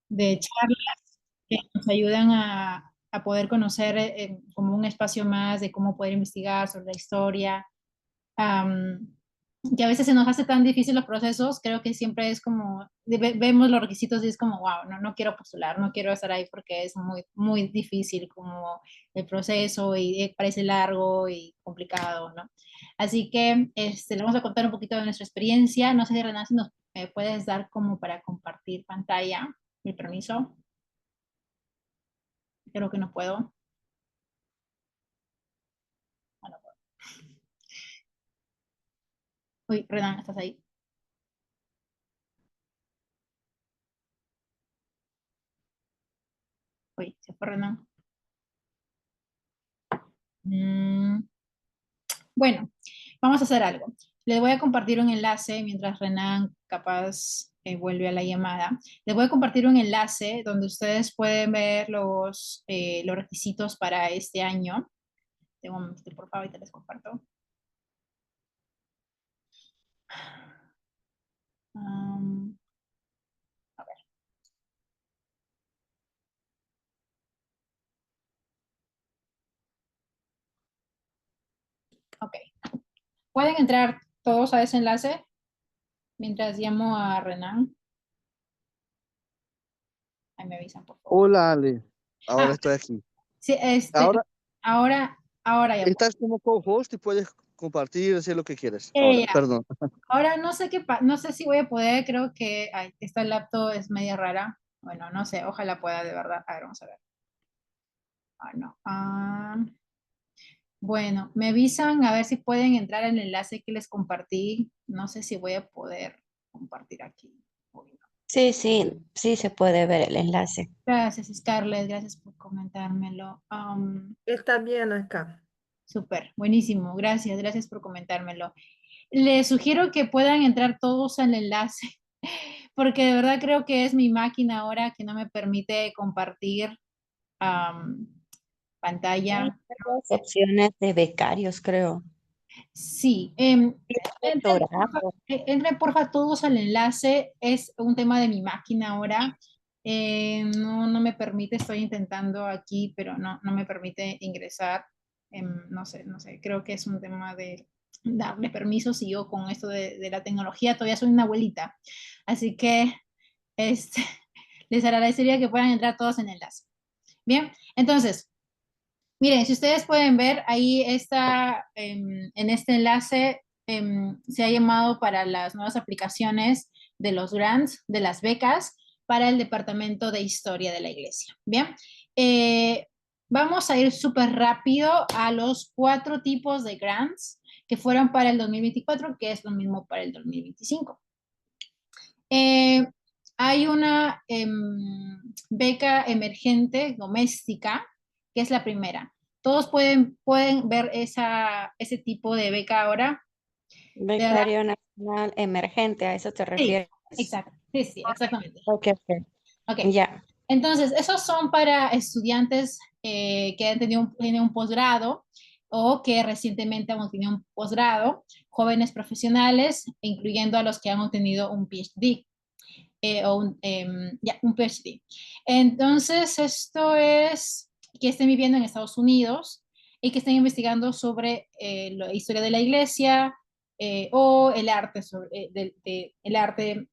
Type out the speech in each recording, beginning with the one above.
de charlas que nos ayudan a poder conocer como un espacio más de cómo poder investigar sobre la historia. am, que a veces se nos hace tan difícil los procesos, creo que siempre es como, vemos los requisitos y es como, wow, no, no quiero postular, no quiero estar ahí porque es muy, muy difícil como el proceso y parece largo y complicado, ¿no? Así que le vamos a contar un poquito de nuestra experiencia. No sé si Renan, si nos puedes dar como para compartir pantalla, mi permiso. Creo que no puedo. Ah, no puedo. Uy, Renan, ¿estás ahí? Uy, se fue Renan. Mm, bueno, vamos a hacer algo. Les voy a compartir un enlace mientras Renan capaz vuelve a la llamada. Les voy a compartir un enlace donde ustedes pueden ver los requisitos para este año. Tengo un momento, por favor, ahorita les comparto. Um, a ver, ok. ¿Pueden entrar todos a ese enlace mientras llamo a Renan? Ahí me avisan, por favor. Hola, Ale. Ahora Ah, estoy aquí. sí, Ahora ahora ya puedo. estás como co-host y puedes compartir, hacer lo que quieres. Ahora, Ya. perdón. Ahora no sé no sé si voy a poder, creo que ay, esta laptop es media rara. Bueno, no sé, ojalá pueda de verdad. A ver, vamos a ver. Ah, no. Bueno, me avisan a ver si pueden entrar en el enlace que les compartí. No sé si voy a poder compartir aquí. Uy, no. Sí, sí, sí se puede ver el enlace. Gracias, Scarlett, gracias por comentármelo. Está bien acá. Súper, buenísimo, gracias, gracias por comentármelo. Les sugiero que puedan entrar todos al enlace, porque de verdad creo que es mi máquina ahora que no me permite compartir am, Hay pantalla. varias opciones de becarios, creo. Sí, Doctorado. entren porfa todos al enlace, es un tema de mi máquina ahora. No, no me permite, estoy intentando aquí, pero no, no me permite ingresar. No sé, no sé, creo que es un tema de darle permisos y yo con esto de la tecnología todavía soy una abuelita. Así que este, les agradecería que puedan entrar todos en el enlace. Bien, entonces, miren, si ustedes pueden ver, ahí está en este enlace, se ha llamado para las nuevas aplicaciones de los grants, de las becas, para el Departamento de Historia de la Iglesia. Bien, Eh, vamos a ir súper rápido a los 4 tipos de grants que fueron para el 2024, que es lo mismo para el 2025. Eh, hay una beca emergente doméstica, que es la primera. Todos pueden ver ese tipo de beca ahora. De verdad, Becario nacional emergente, ¿a eso te sí, refieres? exacto. Sí, sí, exactamente. Ok, ok. Ok. Ya. Entonces, esos son para estudiantes que han tenido un posgrado o que recientemente han obtenido un posgrado, jóvenes profesionales, incluyendo a los que han obtenido un PhD. Un PhD. Entonces, esto es que estén viviendo en Estados Unidos y que estén investigando sobre la historia de la iglesia o el arte, el arte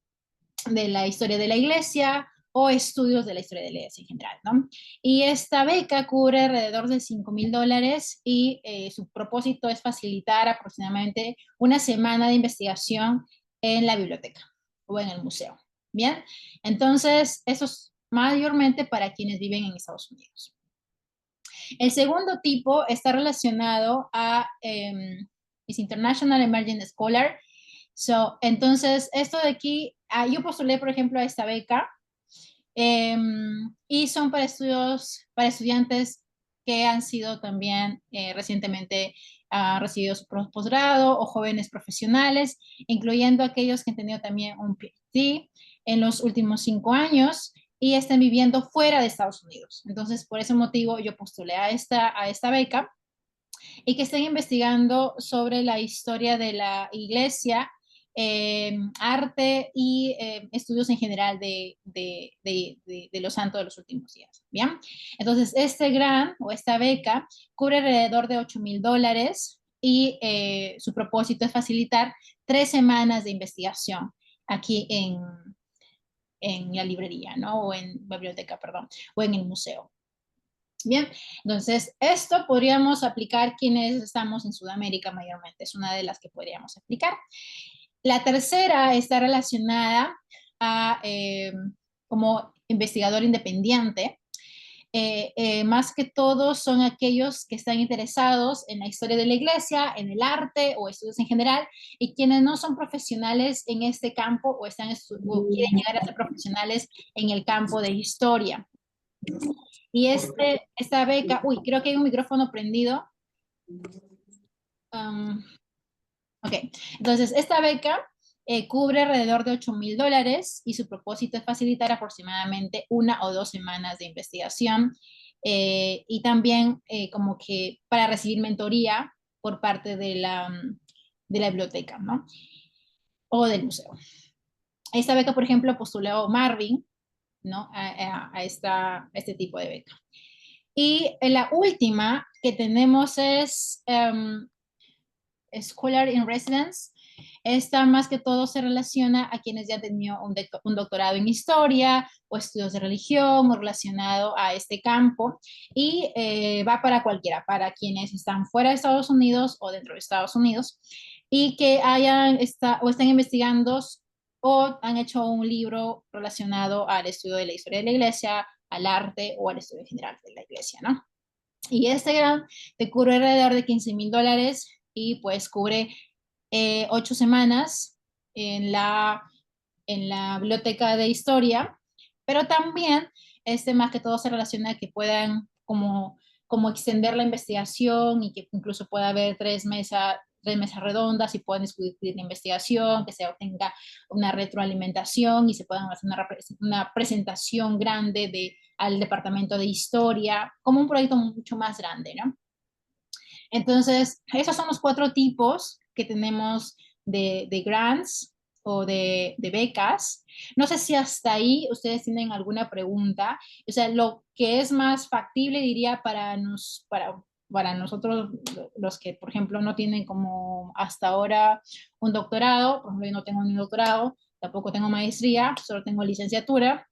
de la historia de la iglesia o estudios de la historia de la iglesia en general, ¿no? Y esta beca cubre alrededor de $5,000 y su propósito es facilitar aproximadamente una semana de investigación en la biblioteca o en el museo. Bien, entonces eso es mayormente para quienes viven en Estados Unidos. El segundo tipo está relacionado a is International Emerging Scholar. Entonces, esto de aquí, yo postulé, por ejemplo, a esta beca y son para para estudiantes que han sido también recientemente recibido su posgrado o jóvenes profesionales, incluyendo aquellos que han tenido también un PhD en los últimos 5 años y están viviendo fuera de Estados Unidos. Entonces, por ese motivo, yo postulé a esta beca y que estén investigando sobre la historia de la iglesia arte y estudios en general de los santos de los últimos días. Bien, entonces este grant o esta beca cubre alrededor de $8,000 y su propósito es facilitar 3 semanas de investigación aquí en la librería, ¿no? O en biblioteca, perdón, o en el museo. Bien, entonces esto podríamos aplicar quienes estamos en Sudamérica mayormente, es una de las que podríamos aplicar. La tercera está relacionada a como investigador independiente. Más que todo son aquellos que están interesados en la historia de la iglesia, en el arte o estudios en general, y quienes no son profesionales en este campo o o quieren llegar a ser profesionales en el campo de historia. Y esta beca, uy, creo que hay un micrófono prendido. Ok, entonces esta beca cubre alrededor de $8,000 y su propósito es facilitar aproximadamente 1 o 2 semanas de investigación y también como que para recibir mentoría por parte de la biblioteca, ¿no? O del museo. Esta beca, por ejemplo, postuló Marvin, ¿no? A este tipo de beca. Y la última que tenemos es Scholar in Residence. Esta más que todo se relaciona a quienes ya han tenido un doctorado en historia o estudios de religión o relacionado a este campo y va para cualquiera, para quienes están fuera de Estados Unidos o dentro de Estados Unidos y que están investigando o han hecho un libro relacionado al estudio de la historia de la iglesia, al arte o al estudio general de la iglesia, ¿no? Y este grant te cubre alrededor de $15,000 y pues cubre 8 semanas en la biblioteca de historia, pero también más que todo se relaciona a que puedan como extender la investigación y que incluso pueda haber 3 mesas redondas y puedan discutir la investigación, que se obtenga una retroalimentación y se puedan hacer una presentación grande al departamento de historia, como un proyecto mucho más grande, ¿no? Entonces, esos son los 4 tipos que tenemos de grants o de becas. No sé si hasta ahí ustedes tienen alguna pregunta. O sea, lo que es más factible, diría, para nosotros, los que, por ejemplo, no tienen como hasta ahora un doctorado, por ejemplo, yo no tengo ni doctorado, tampoco tengo maestría, solo tengo licenciatura.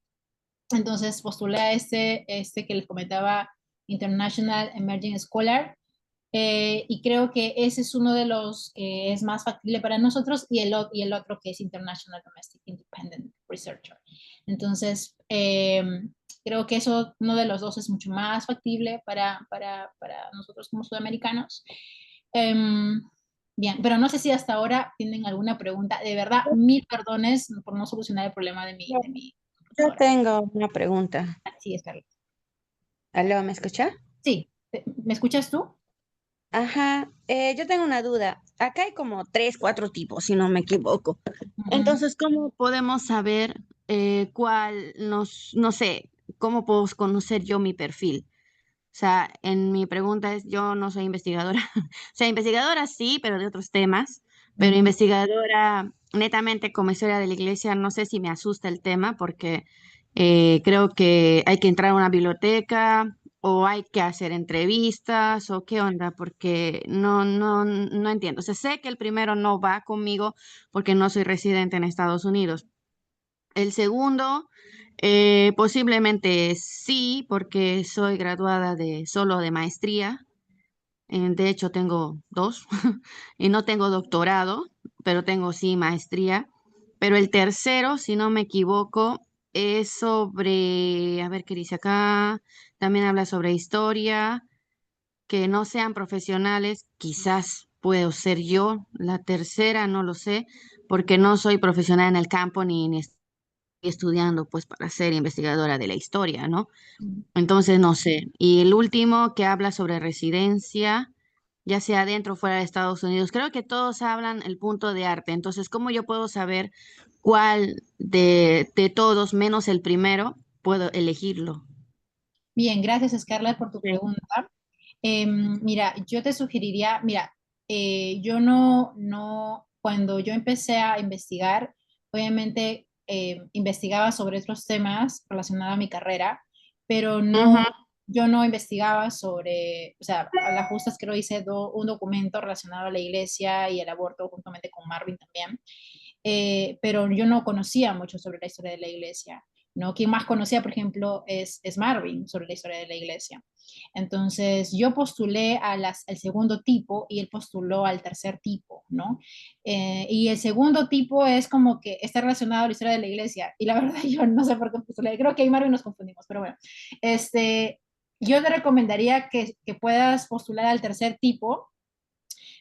Entonces postulé a este que les comentaba, International Emerging Scholar, y creo que ese es uno de los que es más factible para nosotros y el otro que es International Domestic Independent Researcher. Entonces, creo que uno de los dos es mucho más factible para nosotros como sudamericanos. Bien, pero no sé si hasta ahora tienen alguna pregunta. De verdad, mil perdones por no solucionar el problema de mi Yo computadora. tengo una pregunta. Sí, está bien. ¿Aló, me escucha? Sí, ¿me escuchas tú? Ajá, yo tengo una duda. Acá hay como 3, 4 tipos, si no me equivoco. Ujú. Entonces, ¿cómo podemos saber no sé, cómo puedo conocer yo mi perfil? O sea, en mi pregunta es, yo no soy investigadora. O sea, investigadora sí, pero de otros temas. Pero Ujú. investigadora netamente como historia de la iglesia, no sé si me asusta el tema porque creo que hay que entrar a una biblioteca o hay que hacer entrevistas o qué onda, porque no entiendo. O sea, sé que el primero no va conmigo porque no soy residente en Estados Unidos. El segundo, posiblemente sí, porque soy graduada solo de maestría. De hecho, tengo 2 y no tengo doctorado, pero tengo sí maestría. Pero el tercero, si no me equivoco, es sobre, a ver qué dice acá, también habla sobre historia, que no sean profesionales, quizás puedo ser yo. La tercera, no lo sé, porque no soy profesional en el campo ni estoy estudiando pues para ser investigadora de la historia, ¿no? Entonces, no sé. Y el último que habla sobre residencia, ya sea dentro o fuera de Estados Unidos, creo que todos hablan el punto de arte. Entonces, ¿cómo yo puedo saber cuál de todos, menos el primero, puedo elegirlo? Bien, gracias Scarlett por tu Sí. pregunta. Mira, yo te sugeriría, mira, yo cuando yo empecé a investigar, obviamente investigaba sobre otros temas relacionados a mi carrera, pero no, Ujú. yo no investigaba sobre, o sea, a las justas creo hice un documento relacionado a la iglesia y el aborto juntamente con Marvin también, pero yo no conocía mucho sobre la historia de la iglesia, ¿no? Quien más conocía, por ejemplo, es Marvin sobre la historia de la iglesia. Entonces, yo postulé al segundo tipo y él postuló al tercer tipo, ¿no? Y el segundo tipo es como que está relacionado a la historia de la iglesia. Y la verdad, yo no sé por qué postulé. Creo que ahí Marvin nos confundimos, pero bueno. Yo te recomendaría que puedas postular al tercer tipo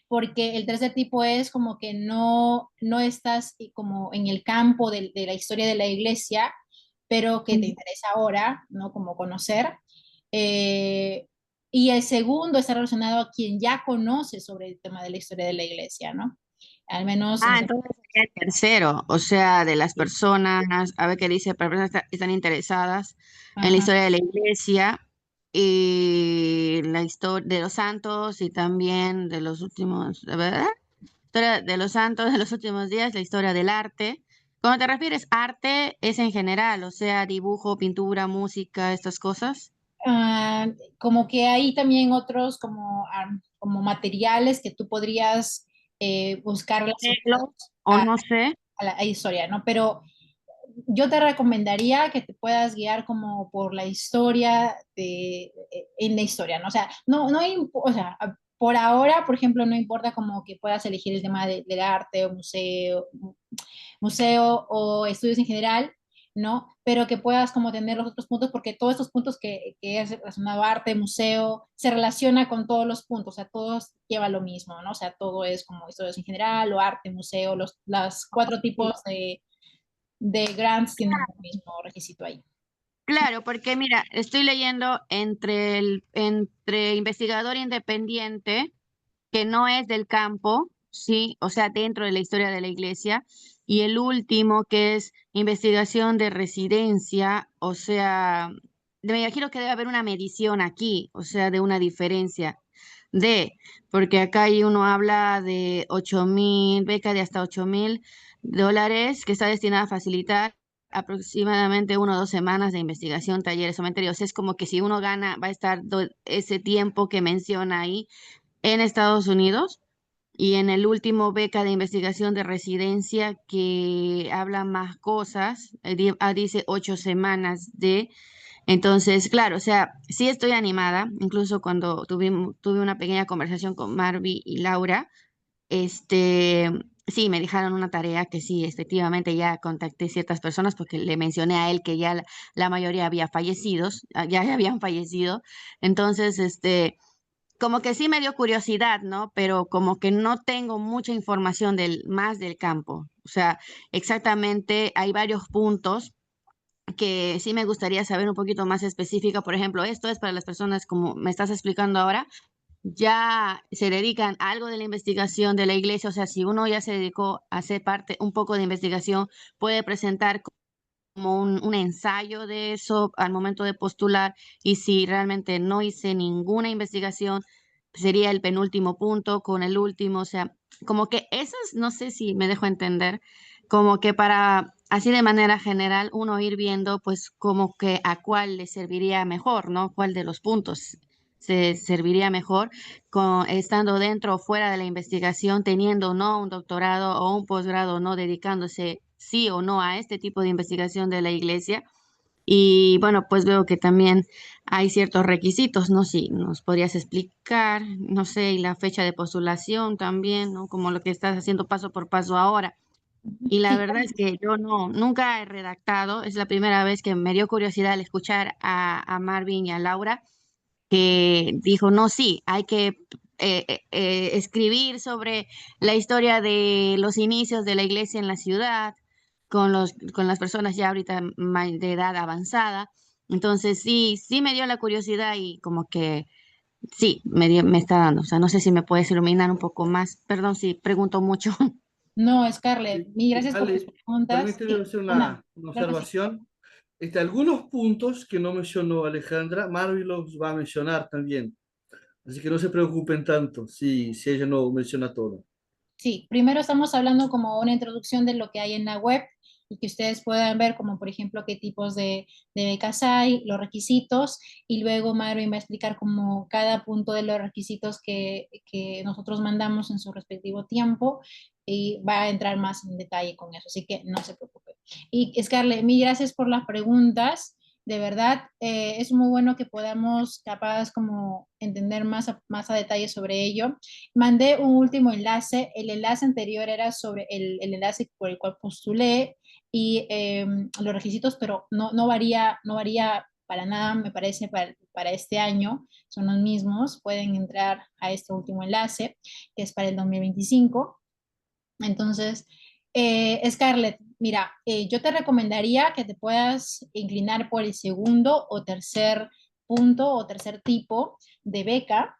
porque el tercer tipo es como que no estás como en el campo de la historia de la iglesia, pero que te interesa ahora, ¿no? Como conocer. Eh, y el segundo está relacionado a quien ya conoce sobre el tema de la historia de la iglesia, ¿no? Al menos en... Entonces sería el tercero, o sea, de las personas, a ver qué dice, personas que están interesadas en la Ajá. historia de la iglesia y la historia de los santos y también de los últimos, ¿verdad? Historia de los santos de los últimos días, la historia del arte. Cuando te refieres arte, es en general, o sea, dibujo, pintura, música, estas cosas. Ah, como que hay también otros como materiales que tú podrías buscar Ejemplos, relacionados o no sé. a la historia, ¿no? Pero yo te recomendaría que te puedas guiar como por la historia en la historia, ¿no? O sea, o sea, por ahora, por ejemplo, no importa como que puedas elegir el tema del arte o museo o estudios en general, ¿no? Pero que puedas como tener los otros puntos, porque todos estos puntos que es relacionado a arte, museo, se relaciona con todos los puntos, o sea, todos lleva lo mismo, ¿no? O sea, todo es como estudios en general o arte, museo, los cuatro tipos de grants tienen el mismo requisito ahí. Claro, porque mira, estoy leyendo entre investigador independiente, que no es del campo, sí, o sea, dentro de la historia de la iglesia, y el último que es investigación de residencia, o sea, me imagino que debe haber una medición aquí, o sea, de una diferencia de, porque acá hay uno habla de 8.000, beca de hasta $8.000 que está destinada a facilitar aproximadamente 1 o 2 semanas de investigación, talleres o mentorías. O sea, es como que si uno gana, va a estar ese tiempo que menciona ahí en Estados Unidos. Y en el último beca de investigación de residencia que habla más cosas, dice 8 semanas de... Entonces, claro, o sea, sí estoy animada, incluso cuando tuve una pequeña conversación con Marvi y Laura, este, sí, me dejaron una tarea que sí, efectivamente ya contacté ciertas personas porque le mencioné a él que ya la mayoría había fallecido, ya habían fallecido. Entonces, como que sí me dio curiosidad, ¿no? Pero como que no tengo mucha información más del campo. O sea, exactamente hay varios puntos que sí me gustaría saber un poquito más específica. Por ejemplo, esto es para las personas como me estás explicando ahora, ya se dedican a algo de la investigación de la iglesia. O sea, si uno ya se dedicó a hacer parte un poco de investigación, puede presentar como un ensayo de eso al momento de postular, y si realmente no hice ninguna investigación, sería el penúltimo punto con el último, o sea, como que esas, no sé si me dejo entender, como que para así de manera general uno ir viendo pues como que a cuál le serviría mejor, ¿no? ¿Cuál de los puntos se serviría mejor estando dentro o fuera de la investigación, teniendo o no un doctorado o un posgrado, no dedicándose sí o no a este tipo de investigación de la iglesia? Y bueno, pues veo que también hay ciertos requisitos, ¿no? Si nos podrías explicar, no sé, y la fecha de postulación también, ¿no? Como lo que estás haciendo paso por paso ahora. Y la Sí, verdad es que yo nunca he redactado, es la primera vez que me dio curiosidad al escuchar a Marvin y a Laura, que dijo, no, sí, hay que escribir sobre la historia de los inicios de la iglesia en la ciudad, con las personas ya ahorita de edad avanzada. Entonces, sí, sí me dio la curiosidad y como que sí, me está dando. O sea, no sé si me puedes iluminar un poco más. Perdón si pregunto mucho. no, Scarlett, Sí. mil gracias por tus Ale, preguntas. permíteme Sí, hacer una, una claro que sí. observación. Algunos puntos que no mencionó Alejandra, Marvin los va a mencionar también. Así que no se preocupen tanto si ella no menciona todo. Sí, primero estamos hablando como una introducción de lo que hay en la web y que ustedes puedan ver como por ejemplo qué tipos de becas hay, los requisitos y luego Marvin va a explicar como cada punto de los requisitos que nosotros mandamos en su respectivo tiempo y va a entrar más en detalle con eso, así que no se preocupe. Y Scarlett, mil gracias por las preguntas. De verdad, es muy bueno que podamos capaz como entender más a detalle sobre ello. Mandé un último enlace. El enlace anterior era sobre el enlace por el cual postulé y los requisitos, pero no varía para nada, me parece, para este año. Son los mismos. Pueden entrar a este último enlace, que es para el 2025. Entonces, Scarlett, mira, yo te recomendaría que te puedas inclinar por el segundo o tercer punto o tercer tipo de beca.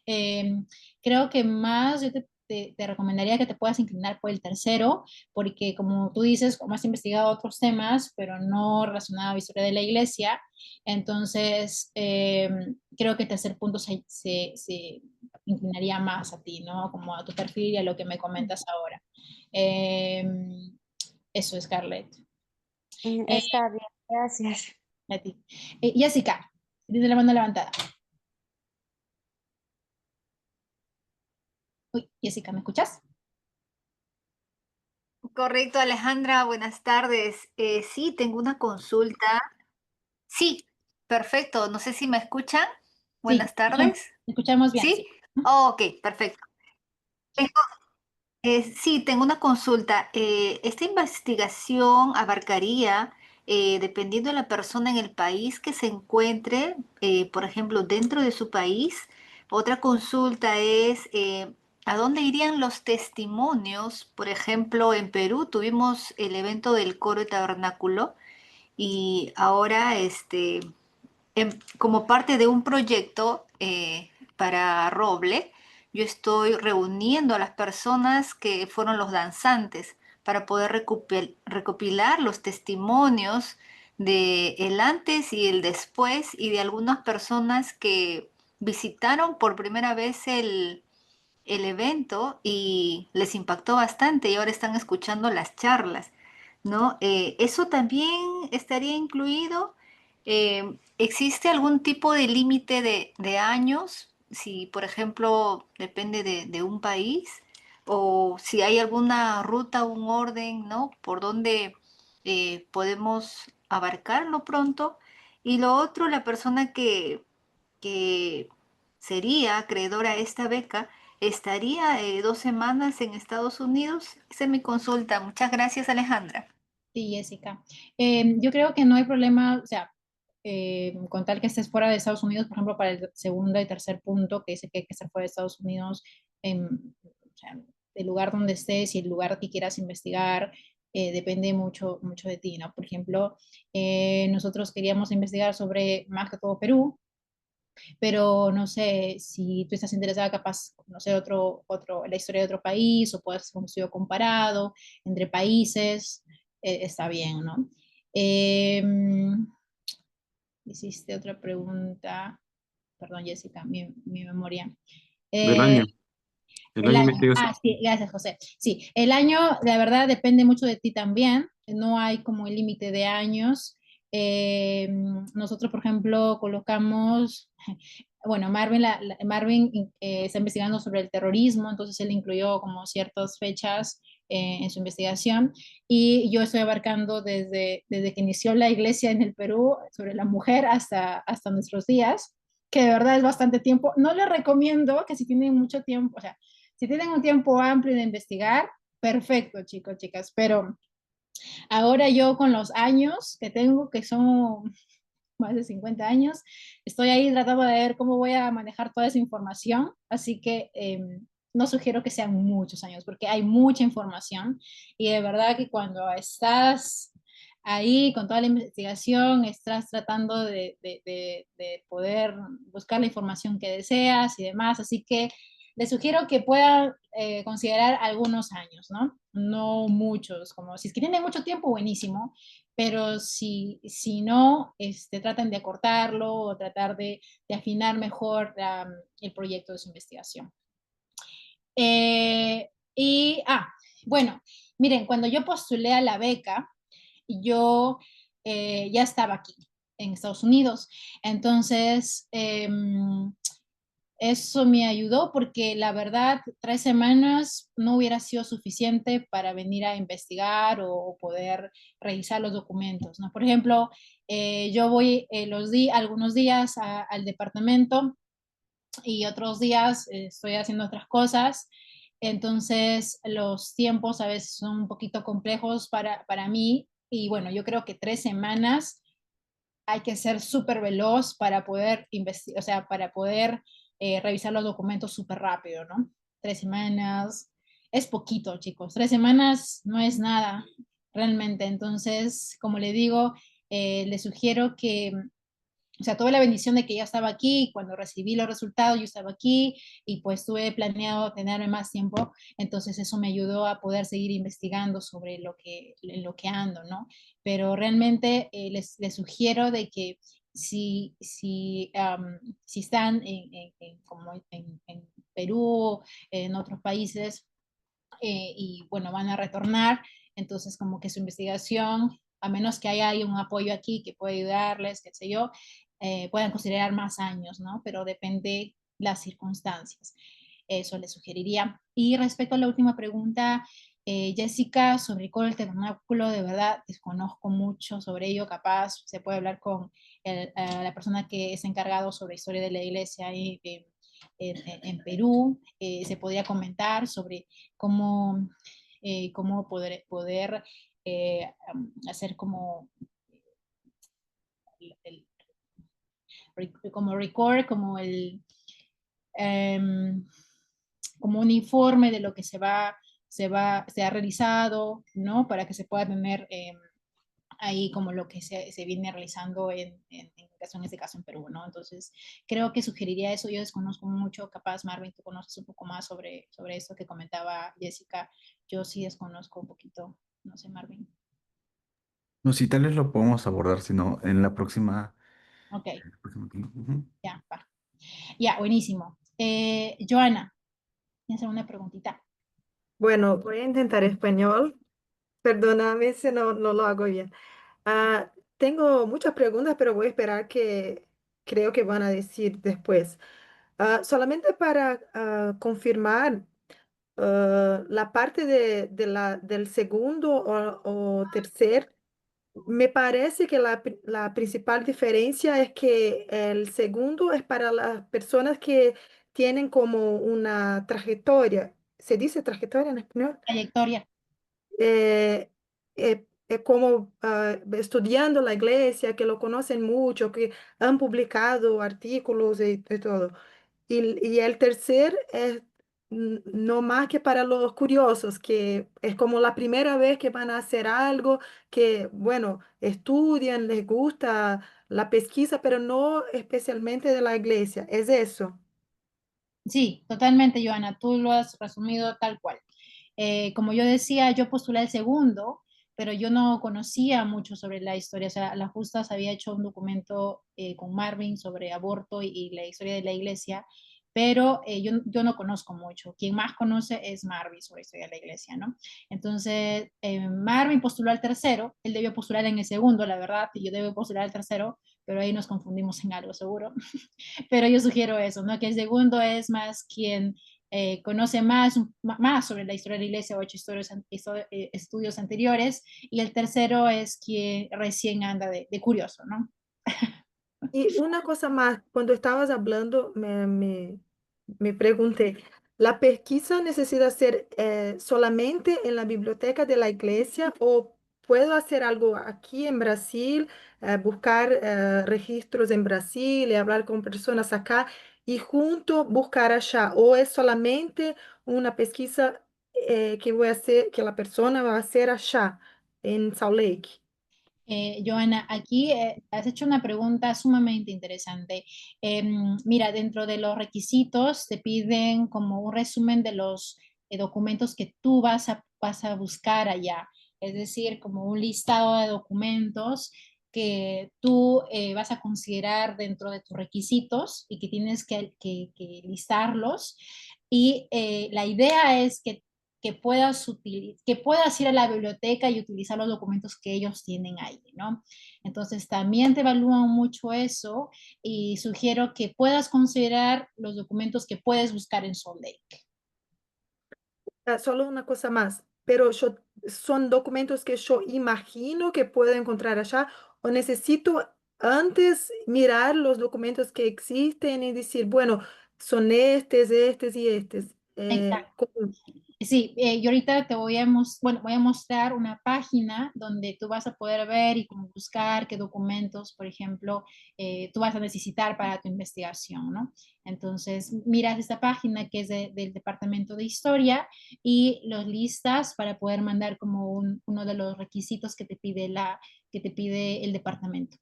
Eh, Creo que más yo te recomendaría que te puedas inclinar por el tercero, porque como tú dices, como has investigado otros temas, pero no relacionado a la historia de la iglesia, entonces creo que el tercer punto se inclinaría más a ti, ¿no? Como a tu perfil y a lo que me comentas ahora. Eh, Eso, Scarlett. Eh, Está bien, gracias. a ti. Jessica, tienes la mano levantada. Uy, Jessica, ¿me escuchas? Correcto, Alejandra, buenas tardes. Sí, tengo una consulta. Sí, perfecto. No sé si me escuchan. Sí, Buenas tardes. te escuchamos bien, ¿Sí? sí. Ok, perfecto. Tengo- sí, tengo una consulta. ¿Esta investigación abarcaría, dependiendo de la persona en el país que se encuentre, por ejemplo, dentro de su país? Otra consulta es, ¿a dónde irían los testimonios? Por ejemplo, en Perú tuvimos el evento del coro y tabernáculo y ahora, como parte de un proyecto para Roble, yo estoy reuniendo a las personas que fueron los danzantes para poder recopilar los testimonios de el antes y el después y de algunas personas que visitaron por primera vez el evento y les impactó bastante y ahora están escuchando las charlas, ¿no? ¿Eso también estaría incluido? ¿Existe algún tipo de límite de años? Si, por ejemplo, depende de un país, o si hay alguna ruta, un orden, ¿no? Por donde podemos abarcarlo pronto. Y lo otro, la persona que sería acreedora a esta beca, estaría 2 semanas en Estados Unidos. Esa es mi consulta. Muchas gracias, Alejandra. Sí, Jessica. Yo creo que no hay problema, o sea, con tal que estés fuera de Estados Unidos, por ejemplo, para el segundo y tercer punto, que dice que hay que estar fuera de Estados Unidos, o sea, el lugar donde estés y el lugar que quieras investigar, depende mucho, mucho de ti, ¿no? Por ejemplo, nosotros queríamos investigar sobre más que todo Perú, pero no sé si tú estás interesada capaz conocer la historia de otro país o puedes hacer un estudio comparado entre países, está bien, ¿no? Eh, Hiciste otra pregunta, perdón Jessica, mi memoria. Del Eh, año, el año de investigación. sí, gracias José. Sí, el año, la verdad, depende mucho de ti también. No hay como el límite de años. Nosotros, por ejemplo, colocamos, bueno, Marvin está investigando sobre el terrorismo, entonces él incluyó como ciertas fechas en su investigación y yo estoy abarcando desde que inició la iglesia en el Perú sobre la mujer hasta nuestros días, que de verdad es bastante tiempo. No les recomiendo que si tienen mucho tiempo, o sea, si tienen un tiempo amplio de investigar, perfecto, chicos, chicas, pero ahora yo con los años que tengo, que son más de 50 años, estoy ahí tratando de ver cómo voy a manejar toda esa información, así que no sugiero que sean muchos años, porque hay mucha información y de verdad que cuando estás ahí con toda la investigación, estás tratando de poder buscar la información que deseas y demás, así que les sugiero que puedan considerar algunos años, ¿no? No muchos, como si es que tienen mucho tiempo, buenísimo, pero si no, traten de acortarlo o tratar de afinar mejor el proyecto de su investigación. Y, bueno, miren, cuando yo postulé a la beca, yo ya estaba aquí en Estados Unidos. Entonces, eso me ayudó porque la verdad 3 semanas no hubiera sido suficiente para venir a investigar o poder revisar los documentos, ¿no? Por ejemplo, yo voy algunos días al departamento y otros días estoy haciendo otras cosas. Entonces, los tiempos a veces son un poquito complejos para mí. Y bueno, yo creo que 3 semanas hay que ser súper veloz para poder investigar, o sea, para poder revisar los documentos súper rápido, ¿no? 3 semanas es poquito, chicos. 3 semanas no es nada, realmente. Entonces, como le digo, le sugiero que, o sea, tuve la bendición de que ya estaba aquí, cuando recibí los resultados yo estaba aquí y pues tuve planeado tenerme más tiempo, entonces eso me ayudó a poder seguir investigando sobre lo que ando, ¿no? Pero realmente les sugiero de que si están como en Perú, en otros países, y bueno, van a retornar, entonces como que su investigación, a menos que haya un apoyo aquí que pueda ayudarles, qué sé yo, puedan considerar más años, ¿no? Pero depende las circunstancias. Eso les sugeriría. Y respecto a la última pregunta, Jessica, sobre el tabernáculo, de verdad desconozco mucho sobre ello, capaz se puede hablar con la persona que es encargado sobre historia de la iglesia ahí en Perú, se podría comentar sobre cómo, cómo poder hacer como el, como record, um, como un informe de lo que se ha realizado, ¿no? Para que se pueda tener ahí como lo que se viene realizando en este caso en Perú, ¿no? Entonces, creo que sugeriría eso. Yo desconozco mucho, capaz Marvin, tú conoces un poco más sobre esto que comentaba Jessica. Yo sí desconozco un poquito, no sé, Marvin. No, si tal vez lo podemos abordar, sino en la próxima. Ok, En el próximo tiempo. Ujú. ya, va. Ya, buenísimo. Joana, ¿tienes alguna preguntita? Bueno, voy a intentar español. Perdóname si no lo hago bien. Tengo muchas preguntas, pero voy a esperar que creo que van a decir después. Solamente para confirmar la parte del segundo o tercer, me parece que la principal diferencia es que el segundo es para las personas que tienen como una trayectoria. ¿Se dice trayectoria en español? Trayectoria. Como estudiando la iglesia, que lo conocen mucho, que han publicado artículos y todo. Y el tercer es no más que para los curiosos, que es como la primera vez que van a hacer algo, que, bueno, estudian, les gusta la pesquisa, pero no especialmente de la iglesia. Es eso. Sí, totalmente, Joana, tú lo has resumido tal cual. Como yo decía, yo postulé el segundo, pero yo no conocía mucho sobre la historia. O sea, la Justas había hecho un documento con Marvin sobre aborto y la historia de la iglesia, pero yo no conozco mucho. Quien más conoce es Marvin sobre la historia de la iglesia, ¿no? Entonces, Marvin postuló al tercero, él debió postular en el segundo, la verdad, y yo debo postular al tercero, pero ahí nos confundimos en algo, seguro. Pero yo sugiero eso, ¿no? Que el segundo es más quien conoce más sobre la historia de la iglesia o ha hecho estudios anteriores, y el tercero es quien recién anda de curioso, ¿no? Y una cosa más, cuando estabas hablando, me pregunté, ¿la pesquisa necesita ser solamente en la biblioteca de la iglesia o puedo hacer algo aquí en Brasil, buscar registros en Brasil y hablar con personas acá y junto buscar allá? ¿O es solamente una pesquisa que voy a hacer, que la persona va a hacer allá en Salt Lake? Joana, aquí has hecho una pregunta sumamente interesante. Mira, dentro de los requisitos te piden como un resumen de los documentos que tú vas a buscar allá, es decir, como un listado de documentos que tú vas a considerar dentro de tus requisitos y que tienes que listarlos. Y la idea es que que puedas ir a la biblioteca y utilizar los documentos que ellos tienen ahí, ¿no? Entonces también te evalúan mucho eso y sugiero que puedas considerar los documentos que puedes buscar en Salt Lake. Solo una cosa más, pero son documentos que yo imagino que puedo encontrar allá o necesito antes mirar los documentos que existen y decir, bueno, son estos y estos. Exacto. Sí, yo ahorita te voy a mostrar una página donde tú vas a poder ver y como buscar qué documentos, por ejemplo, tú vas a necesitar para tu investigación, ¿no? Entonces, miras esta página que es del Departamento de Historia y los listas para poder mandar como uno de los requisitos que te pide el departamento.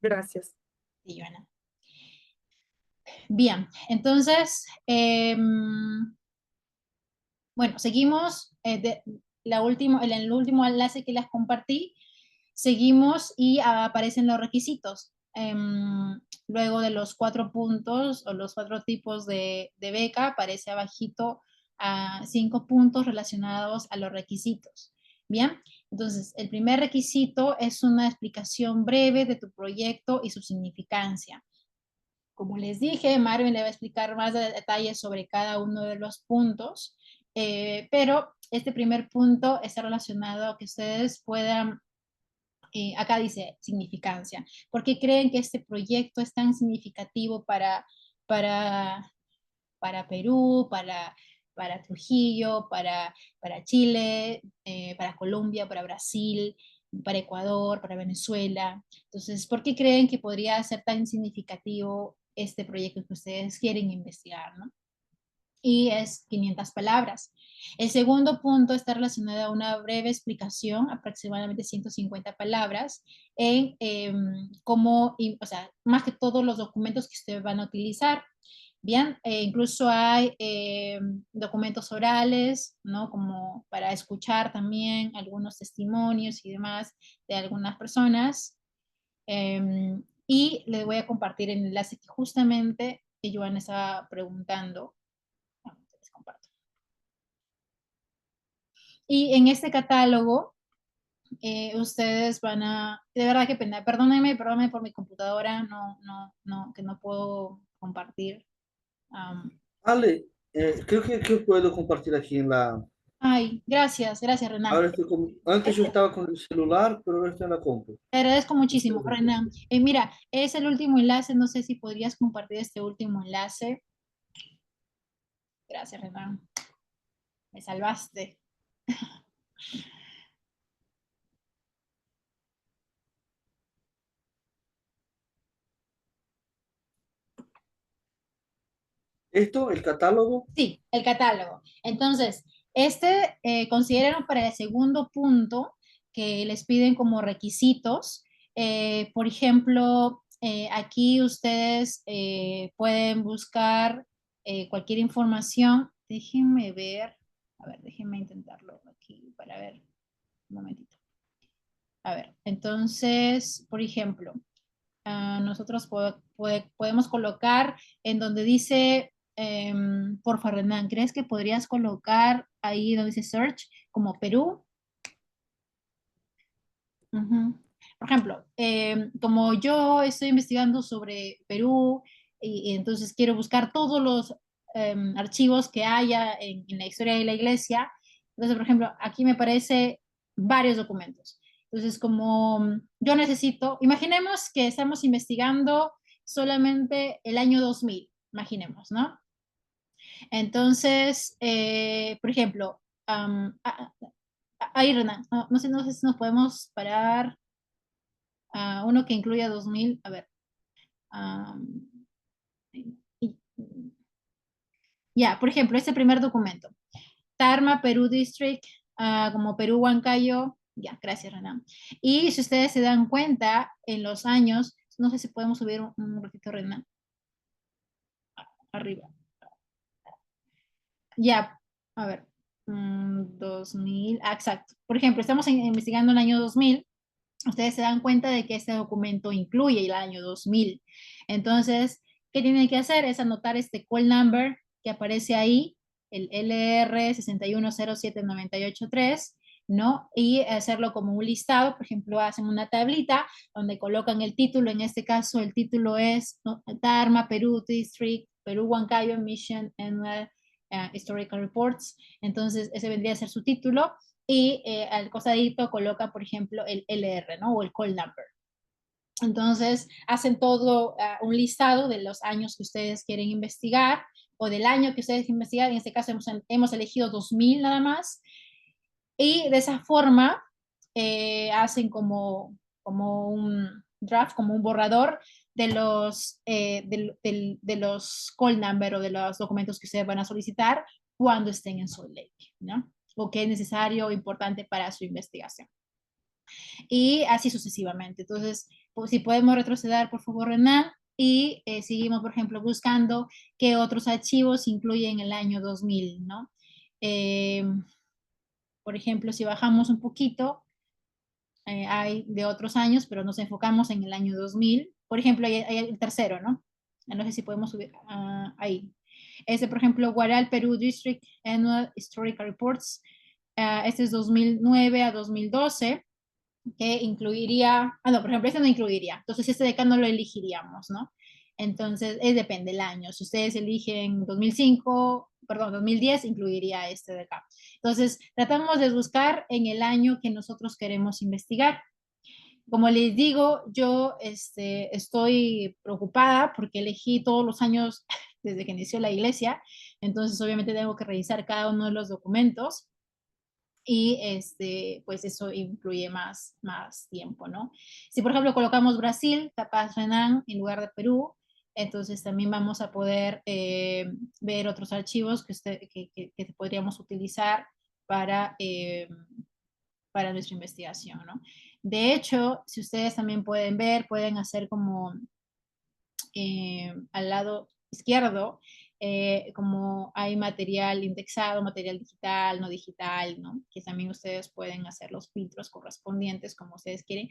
Gracias. Sí, Joana. Bien, entonces, bueno, seguimos en el último enlace que les compartí, seguimos y aparecen los requisitos. Luego de los 4 puntos o los 4 tipos de beca, aparece abajito 5 puntos relacionados a los requisitos. Bien, entonces el primer requisito es una explicación breve de tu proyecto y su significancia. Como les dije, Marvin le va a explicar más detalles sobre cada uno de los puntos, pero este primer punto está relacionado a que ustedes puedan, acá dice significancia, ¿por qué creen que este proyecto es tan significativo para, para Perú, para Trujillo, para Chile, para Colombia, para Brasil, para Ecuador, para Venezuela? Entonces, ¿por qué creen que podría ser tan significativo este proyecto que ustedes quieren investigar, ¿no? Y es 500 palabras. El segundo punto está relacionado a una breve explicación, aproximadamente 150 palabras, en cómo, o sea, más que todos los documentos que ustedes van a utilizar. Bien, incluso hay documentos orales, ¿no? Como para escuchar también algunos testimonios y demás de algunas personas. Y les voy a compartir el enlace que justamente Joana estaba preguntando. Les comparto. Y en este catálogo, ustedes van a, de verdad que pena, perdónenme por mi computadora, que no puedo compartir. Ale, creo que puedo compartir aquí en la... Ay, gracias, Renan. Antes yo estaba con el celular, pero ahora estoy en la compu. Te agradezco muchísimo, Renan. Mira, es el último enlace, no sé si podrías compartir este último enlace. Gracias, Renan. Me salvaste. ¿Esto, el catálogo? Sí, el catálogo. Entonces, consideraron para el segundo punto que les piden como requisitos. Por ejemplo, aquí ustedes pueden buscar cualquier información. Déjenme ver, a ver, déjenme intentarlo aquí para ver un momentito. A ver, entonces, por ejemplo, nosotros podemos colocar en donde dice, porfa, Renan, ¿crees que podrías colocar ahí donde dice search como Perú? Por ejemplo, como yo estoy investigando sobre Perú y entonces quiero buscar todos los archivos que haya en la historia de la iglesia, entonces, por ejemplo, aquí me aparece varios documentos. Entonces, como yo necesito, imaginemos que estamos investigando solamente el año 2000, imaginemos, ¿no? Entonces, por ejemplo, ahí, Renan, no sé si nos podemos parar uno que incluya 2000, a ver. Ya, por ejemplo, este primer documento. Tarma, Perú District, como Perú, Huancayo. Ya, gracias, Renan. Y si ustedes se dan cuenta, en los años, no sé si podemos subir un ratito, Renan. Arriba. Ya, a ver. 2000, exacto. Por ejemplo, estamos investigando el año 2000. Ustedes se dan cuenta de que este documento incluye el año 2000. Entonces, ¿qué tienen que hacer? Es anotar este call number que aparece ahí el LR 6107983, ¿no? Y hacerlo como un listado, por ejemplo, hacen una tablita donde colocan el título, en este caso el título es, ¿no?, Dharma, Perú District, Perú Huancayo Mission and Historical Reports. Entonces ese vendría a ser su título, y al costadito coloca, por ejemplo, el LR, ¿no? O el call number. Entonces hacen todo un listado de los años que ustedes quieren investigar, o del año que ustedes investigan. En este caso hemos elegido 2000 nada más, y de esa forma hacen como un draft, como un borrador de los call number o de los documentos que ustedes van a solicitar cuando estén en Salt Lake, ¿no? O que es necesario o importante para su investigación. Y así sucesivamente. Entonces, pues, si podemos retroceder, por favor, Renan, y seguimos, por ejemplo, buscando qué otros archivos incluyen el año 2000, ¿no? Por ejemplo, si bajamos un poquito, hay de otros años, pero nos enfocamos en el año 2000. Por ejemplo, hay el tercero, ¿no? No sé si podemos subir ahí. Este, por ejemplo, Guaral, Perú District Annual Historical Reports. Este es 2009 a 2012, que incluiría, no, por ejemplo, este no incluiría. Entonces, este de acá no lo elegiríamos, ¿no? Entonces, depende del año. Si ustedes eligen 2005, perdón, 2010, incluiría este de acá. Entonces, tratamos de buscar en el año que nosotros queremos investigar. Como les digo, yo estoy preocupada porque elegí todos los años desde que inició la iglesia, entonces obviamente tengo que revisar cada uno de los documentos, y pues eso incluye más tiempo, ¿no? Si por ejemplo colocamos Brasil, capaz Renan, en lugar de Perú, entonces también vamos a poder ver otros archivos que podríamos utilizar para nuestra investigación, ¿no? De hecho, si ustedes también pueden ver, pueden hacer como al lado izquierdo, como hay material indexado, material digital, no digital, ¿no? Que también ustedes pueden hacer los filtros correspondientes como ustedes quieren,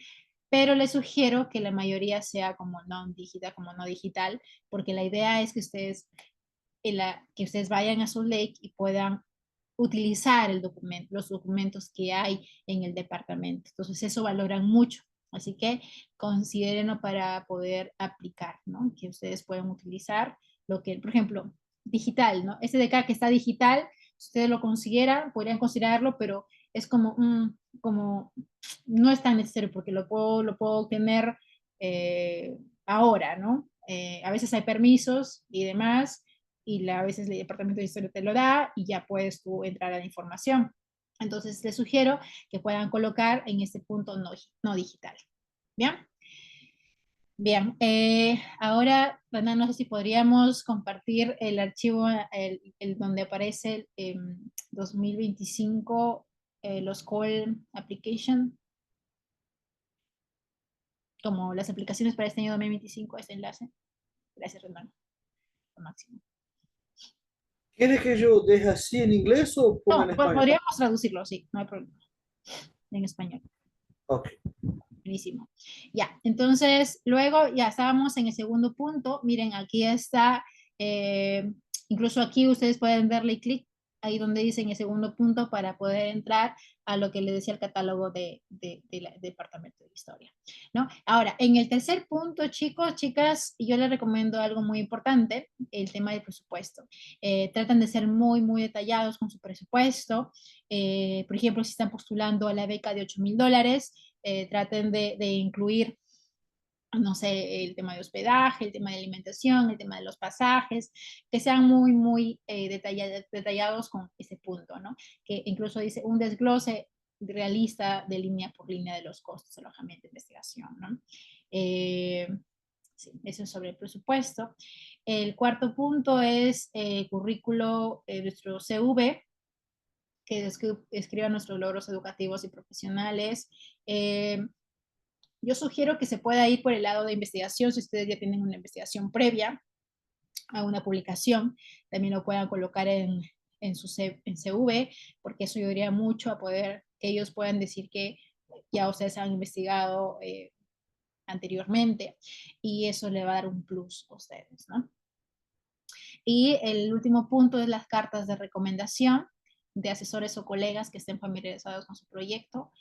pero les sugiero que la mayoría sea como no digital, porque la idea es que ustedes vayan a su Lake y puedan utilizar los documentos que hay en el departamento. Entonces eso valoran mucho. Así que considérenlo para poder aplicar, ¿no? Que ustedes pueden utilizar lo que, por ejemplo, digital, ¿no? Este de acá que está digital, si ustedes lo consiguieran, podrían considerarlo, pero es como no es tan necesario porque lo puedo obtener ahora, ¿no? A veces hay permisos y demás, y a veces el departamento de historia te lo da y ya puedes tú entrar a la información. Entonces les sugiero que puedan colocar en este punto no digital. ¿Bien? Bien, ahora, Dana, no sé si podríamos compartir el archivo donde aparece el 2025, los call application, como las aplicaciones para este año 2025, este enlace. Gracias, Renan. Lo máximo. ¿Quieres que yo deje así en inglés o ponga en No, español? podríamos traducirlo, sí, no hay problema. En español. Ok. Buenísimo. Ya, entonces luego ya estábamos en el segundo punto. Miren, aquí está, incluso aquí ustedes pueden darle clic ahí donde dice en el segundo punto para poder entrar a lo que le decía el catálogo del Departamento de Historia, ¿no? Ahora, en el tercer punto, chicos, chicas, yo les recomiendo algo muy importante, el tema del presupuesto. Tratan de ser muy detallados con su presupuesto. Por ejemplo, si están postulando a la beca de $8,000, traten de incluir, no sé, el tema de hospedaje, el tema de alimentación, el tema de los pasajes, que sean muy detallados con ese punto, ¿no? Que incluso dice un desglose realista de línea por línea de los costos de alojamiento e investigación, ¿no? Sí, eso es sobre el presupuesto. El cuarto punto es currículo, nuestro CV, que escriban nuestros logros educativos y profesionales. Yo sugiero que se pueda ir por el lado de investigación, si ustedes ya tienen una investigación previa a una publicación, también lo puedan colocar en CV, porque eso ayudaría mucho a poder, que ellos puedan decir que ya ustedes han investigado anteriormente, y eso le va a dar un plus a ustedes, ¿no? Y el último punto es las cartas de recomendación de asesores o colegas que estén familiarizados con su proyecto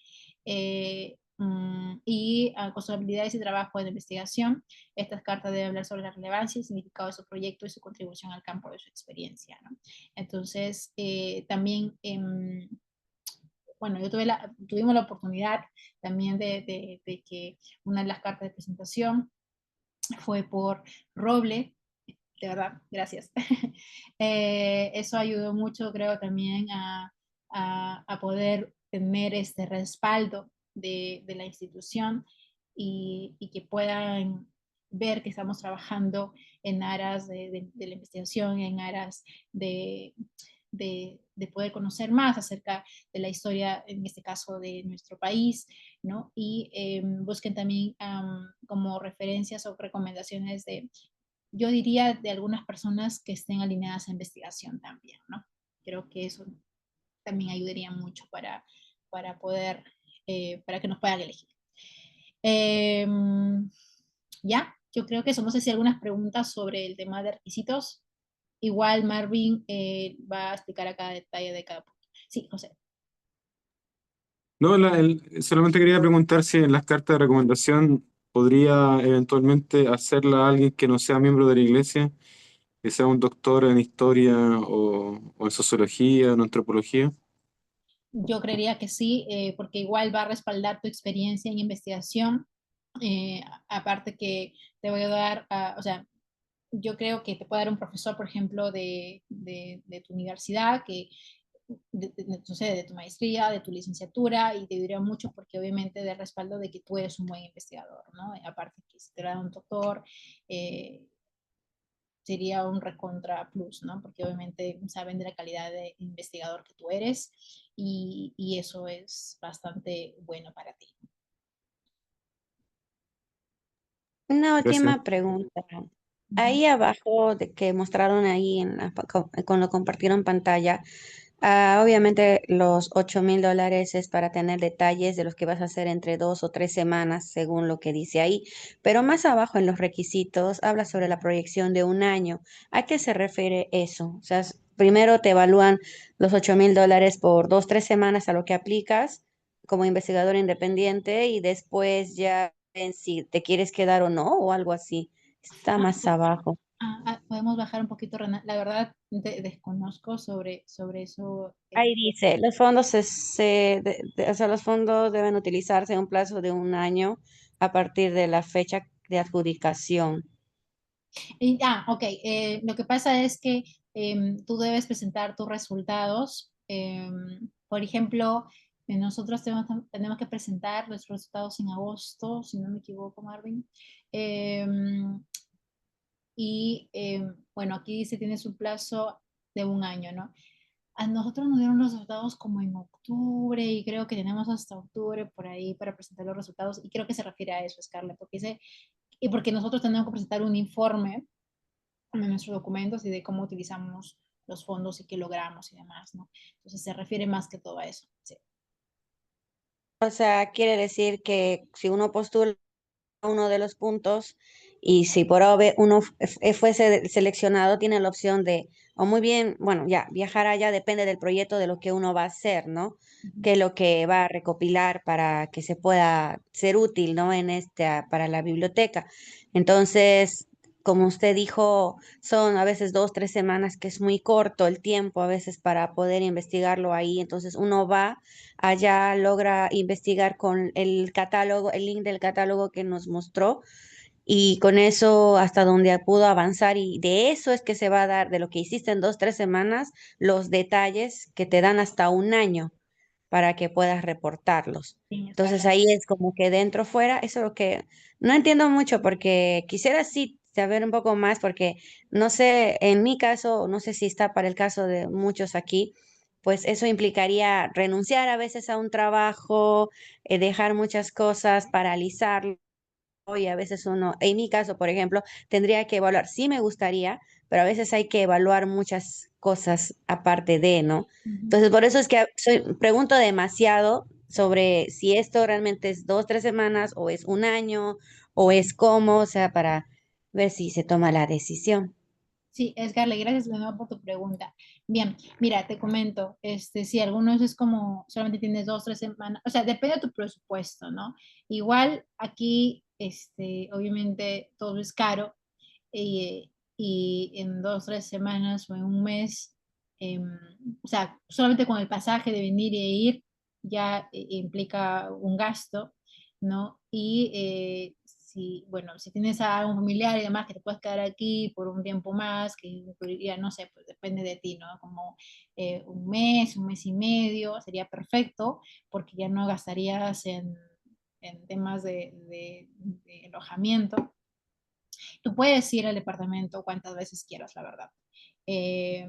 y con sus habilidades y trabajo de investigación. Estas cartas deben hablar sobre la relevancia y significado de su proyecto y su contribución al campo de su experiencia, ¿no? Entonces, también, bueno, tuvimos la oportunidad también de que una de las cartas de presentación fue por Roble, de verdad, gracias. Eso ayudó mucho, creo, también a poder tener este respaldo de la institución y que puedan ver que estamos trabajando en aras de la investigación, en aras de poder conocer más acerca de la historia, en este caso, de nuestro país, ¿no? Y busquen también como referencias o recomendaciones yo diría, de algunas personas que estén alineadas a investigación también, ¿no? Creo que eso también ayudaría mucho para poder, para que nos puedan elegir. Ya, yo creo que eso. No sé si hay algunas preguntas sobre el tema de requisitos. Igual Marvin va a explicar a cada detalle de cada punto. Sí, José. No, solamente quería preguntar si en las cartas de recomendación podría eventualmente hacerla alguien que no sea miembro de la iglesia, que sea un doctor en historia o en sociología, en antropología. Yo creería que sí, porque igual va a respaldar tu experiencia en investigación. Aparte que te voy a dar, o sea, yo creo que te puede dar un profesor, por ejemplo, de tu universidad, no sé, de tu maestría, de tu licenciatura, y te diría mucho porque obviamente de respaldo de que tú eres un buen investigador, ¿no? Aparte que si te da un doctor, sería un recontra plus, ¿no? Porque obviamente saben de la calidad de investigador que tú eres y eso es bastante bueno para ti. Una Gracias. última pregunta. Ahí abajo de que mostraron ahí cuando compartieron pantalla, obviamente los $8,000 es para tener detalles de los que vas a hacer entre 2 o 3 semanas, según lo que dice ahí. Pero más abajo en los requisitos habla sobre la proyección de un año. ¿A qué se refiere eso? O sea, primero te evalúan los $8,000 por 2 o 3 semanas a lo que aplicas como investigador independiente y después ya ven si te quieres quedar o no o algo así. Está más abajo. Podemos bajar un poquito, Renata. La verdad, desconozco sobre eso. Ahí dice, los fondos o sea, los fondos deben utilizarse en un plazo de un año a partir de la fecha de adjudicación. Ok. Lo que pasa es que tú debes presentar tus resultados. Por ejemplo, nosotros tenemos que presentar nuestros resultados en agosto, si no me equivoco, Marvin. Bueno, aquí dice tienes un plazo de un año, ¿no? A nosotros nos dieron los resultados como en octubre y creo que tenemos hasta octubre por ahí para presentar los resultados y creo que se refiere a eso, Scarlett, y porque nosotros tenemos que presentar un informe de nuestros documentos y de cómo utilizamos los fondos y qué logramos y demás, ¿no? Entonces se refiere más que todo a eso, sí. O sea, quiere decir que si uno postula uno de los puntos y si por A o B uno fuese seleccionado, tiene la opción de, o muy bien, bueno, ya, viajar allá depende del proyecto de lo que uno va a hacer, ¿no? Que es lo que va a recopilar para que se pueda ser útil, ¿no? Para la biblioteca. Entonces, como usted dijo, son a veces 2, 3 semanas, que es muy corto el tiempo a veces para poder investigarlo ahí. Entonces, uno va allá, logra investigar con el catálogo, el link del catálogo que nos mostró y con eso hasta donde pudo avanzar y de eso es que se va a dar, de lo que hiciste en 2, 3 semanas, los detalles que te dan hasta un año para que puedas reportarlos. Sí, Entonces ahí es como que dentro, fuera, eso es lo que no entiendo mucho porque quisiera sí saber un poco más porque no sé, en mi caso, no sé si está para el caso de muchos aquí, pues eso implicaría renunciar a veces a un trabajo, dejar muchas cosas, paralizarlo y a veces uno, en mi caso, por ejemplo, tendría que evaluar, sí me gustaría, pero a veces hay que evaluar muchas cosas aparte de, ¿no? Ujú. Entonces, por eso es que pregunto demasiado sobre si esto realmente es 2, 3 semanas o es un año o es cómo, o sea, para ver si se toma la decisión. Sí, Scarlett, gracias de nuevo por tu pregunta. Bien, mira, te comento, si algunos es como solamente tienes 2, 3 semanas, o sea, depende de tu presupuesto, ¿no? Igual aquí, obviamente todo es caro y en 2, 3 semanas o en un mes, em, o sea, solamente con el pasaje de venir e ir ya implica un gasto, ¿no? Y si, bueno, si tienes a un familiar y demás que te puedes quedar aquí por un tiempo más, que incluiría, no sé, pues depende de ti, ¿no? Como un mes y medio, sería perfecto, porque ya no gastarías en temas de alojamiento. Tú puedes ir al departamento cuantas veces quieras, la verdad. Eh,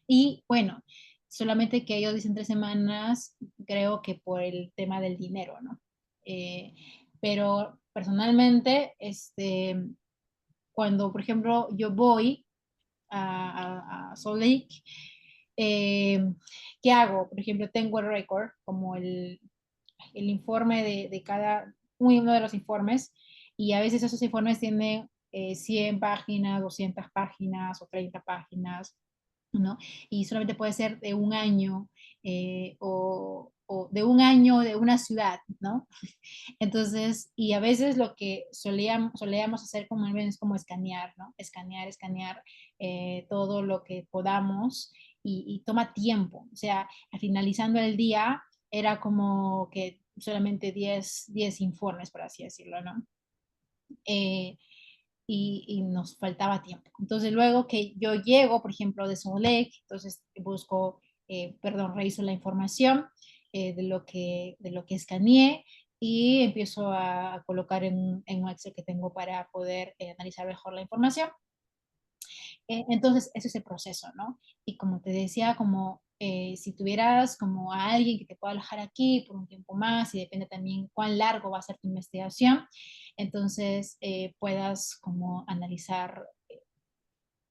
y bueno, solamente que ellos dicen 3 semanas, creo que por el tema del dinero, ¿no? Eh, pero personalmente, cuando, por ejemplo, yo voy a Salt Lake, eh, ¿qué hago? Por ejemplo, tengo el récord, como el informe de cada uno de los informes, y a veces esos informes tienen 100 páginas, 200 páginas o 30 páginas, ¿no? Y solamente puede ser de un año o de un año de una ciudad, ¿no? Entonces, y a veces lo que solíamos hacer como es como escanear, ¿no? Escanear todo lo que podamos y toma tiempo. O sea, finalizando el día era como que solamente 10 informes, por así decirlo, ¿no? Eh, y nos faltaba tiempo. Entonces, luego que yo llego, por ejemplo, de Salt Lake, entonces busco, reviso la información de lo que escaneé y empiezo a colocar en un Excel que tengo para poder analizar mejor la información. Entonces, ese es el proceso, ¿no? Y como te decía, como si tuvieras como a alguien que te pueda alojar aquí por un tiempo más y depende también cuán largo va a ser tu investigación, entonces puedas como analizar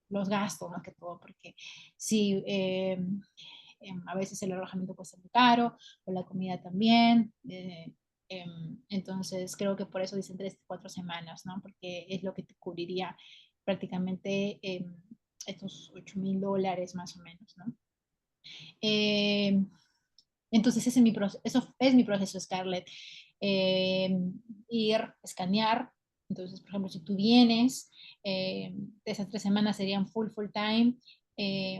los gastos más que todo, porque si a veces el alojamiento puede ser muy caro o la comida también. Entonces creo que por eso dicen 3, 4 semanas, ¿no? Porque es lo que te cubriría prácticamente estos $8,000 más o menos, ¿no? Eh, entonces eso es mi proceso, Scarlett. Eh, Ir, escanear. Entonces, por ejemplo, si tú vienes, de esas 3 semanas serían full time.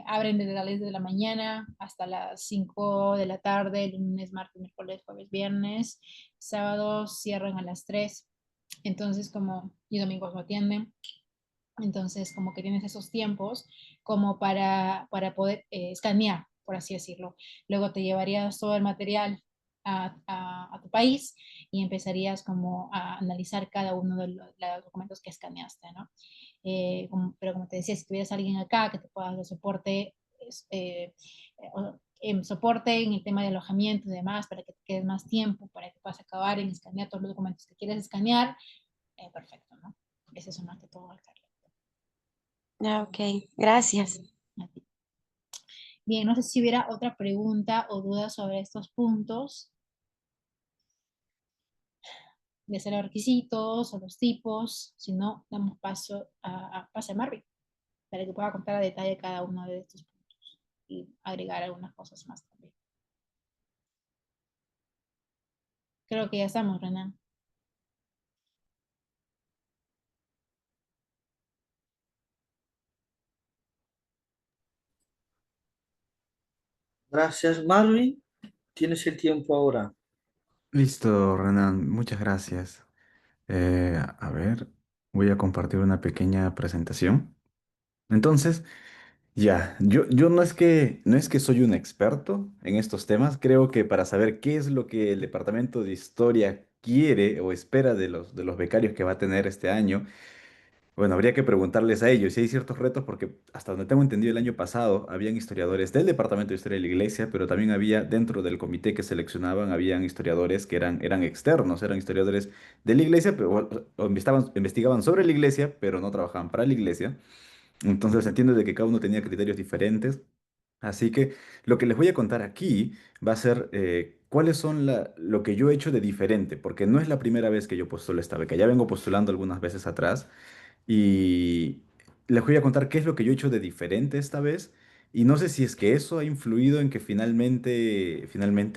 Abren desde las 10 de la mañana hasta las 5 de la tarde, lunes, martes, miércoles, jueves, viernes. Sábados cierran a las 3. Entonces, y domingos no atienden. Entonces, como que tienes esos tiempos como para poder escanear, por así decirlo. Luego te llevarías todo el material a tu país y empezarías como a analizar cada uno de los documentos que escaneaste, ¿no? Pero como te decía, si tuvieras alguien acá que te pueda dar soporte, soporte en el tema de alojamiento y demás, para que te quedes más tiempo, para que puedas acabar en escanear todos los documentos que quieres escanear, perfecto, ¿no? Ese es más que todo, Carlos. Ah, ok, gracias. Bien, no sé si hubiera otra pregunta o duda sobre estos puntos, de hacer los requisitos o los tipos. Si no, damos paso a pase a Marvin para que pueda contar a detalle cada uno de estos puntos y agregar algunas cosas más también. Creo que ya estamos, Renan. Gracias, Marvin. Tienes el tiempo ahora. Listo, Renan, muchas gracias. A ver, voy a compartir una pequeña presentación. Entonces, ya, yo no es que soy un experto en estos temas, creo que para saber qué es lo que el Departamento de Historia quiere o espera de los becarios que va a tener este año, bueno, habría que preguntarles a ellos si hay ciertos retos, porque hasta donde tengo entendido el año pasado, habían historiadores del Departamento de Historia de la Iglesia, pero también había dentro del comité que seleccionaban, habían historiadores que eran externos, eran historiadores de la Iglesia, pero, o investigaban sobre la Iglesia, pero no trabajaban para la Iglesia. Entonces entiendo de que cada uno tenía criterios diferentes. Así que lo que les voy a contar aquí va a ser cuáles son lo que yo he hecho de diferente, porque no es la primera vez que yo postulo esta beca, ya vengo postulando algunas veces atrás. Y les voy a contar qué es lo que yo he hecho de diferente esta vez. Y no sé si es que eso ha influido en que finalmente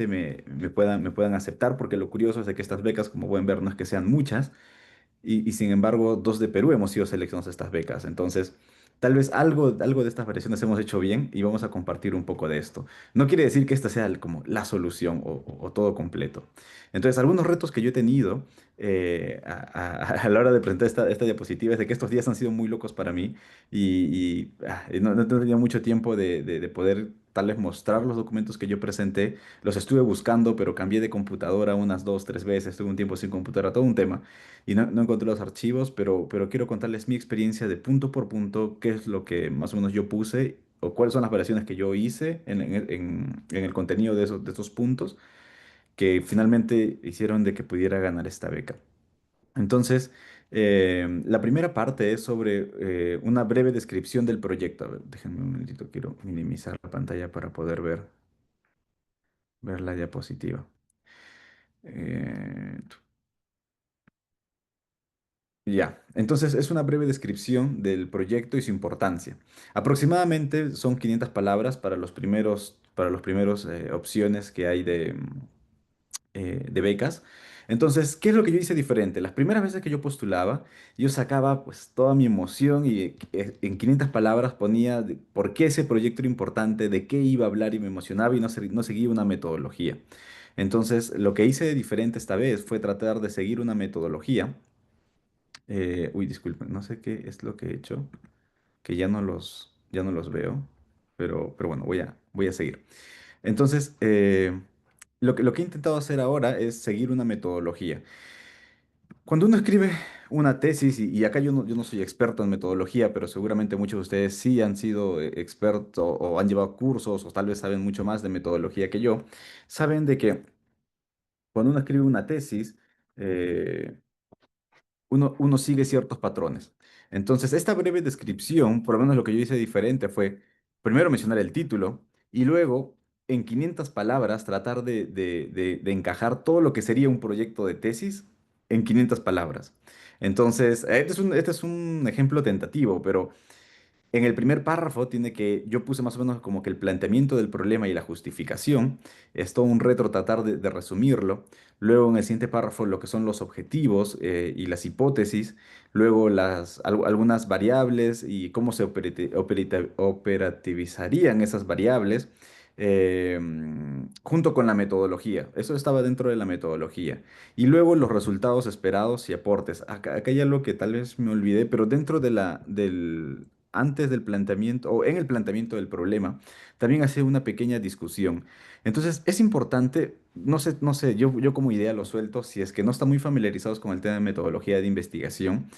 me puedan aceptar, porque lo curioso es de que estas becas, como pueden ver, no es que sean muchas, y sin embargo, dos de Perú hemos sido seleccionados a estas becas. Entonces, tal vez algo de estas variaciones hemos hecho bien y vamos a compartir un poco de esto. No quiere decir que esta sea como la solución o todo completo. Entonces, algunos retos que yo he tenido a la hora de presentar esta diapositiva es de que estos días han sido muy locos para mí y no he tenido mucho tiempo de poder tal vez mostrar los documentos que yo presenté. Los estuve buscando, pero cambié de computadora unas 2, 3 veces, estuve un tiempo sin computadora, todo un tema y no encontré los archivos, pero quiero contarles mi experiencia de punto por punto, qué es lo que más o menos yo puse o cuáles son las variaciones que yo hice en el contenido de esos puntos que finalmente hicieron de que pudiera ganar esta beca. Entonces, la primera parte es sobre una breve descripción del proyecto. A ver, déjenme un momentito, quiero minimizar la pantalla para poder ver la diapositiva. Eh, Ya, entonces es una breve descripción del proyecto y su importancia. Aproximadamente son 500 palabras para los primeros opciones que hay de becas. Entonces, ¿qué es lo que yo hice diferente? Las primeras veces que yo postulaba, yo sacaba pues toda mi emoción y en 500 palabras ponía por qué ese proyecto era importante, de qué iba a hablar y me emocionaba y no seguía una metodología. Entonces, lo que hice de diferente esta vez fue tratar de seguir una metodología. Uy, disculpen, no sé qué es lo que he hecho, que ya no los veo, pero bueno, voy a seguir. Entonces, lo que he intentado hacer ahora es seguir una metodología. Cuando uno escribe una tesis, y acá yo no soy experto en metodología, pero seguramente muchos de ustedes sí han sido expertos o han llevado cursos o tal vez saben mucho más de metodología que yo, saben de que cuando uno escribe una tesis, eh, uno sigue ciertos patrones. Entonces, esta breve descripción, por lo menos lo que yo hice diferente fue primero mencionar el título y luego, en 500 palabras, tratar de encajar todo lo que sería un proyecto de tesis en 500 palabras. Entonces, este es un ejemplo tentativo, pero en el primer párrafo yo puse más o menos como que el planteamiento del problema y la justificación, es todo un reto tratar de resumirlo. Luego en el siguiente párrafo lo que son los objetivos y las hipótesis, luego algunas variables y cómo se operativizarían esas variables eh, junto con la metodología. Eso estaba dentro de la metodología. Y luego los resultados esperados y aportes. Acá hay algo que tal vez me olvidé, pero dentro antes del planteamiento o en el planteamiento del problema, también hace una pequeña discusión. Entonces, es importante, no sé, yo como idea lo suelto, si es que no están muy familiarizados con el tema de metodología de investigación.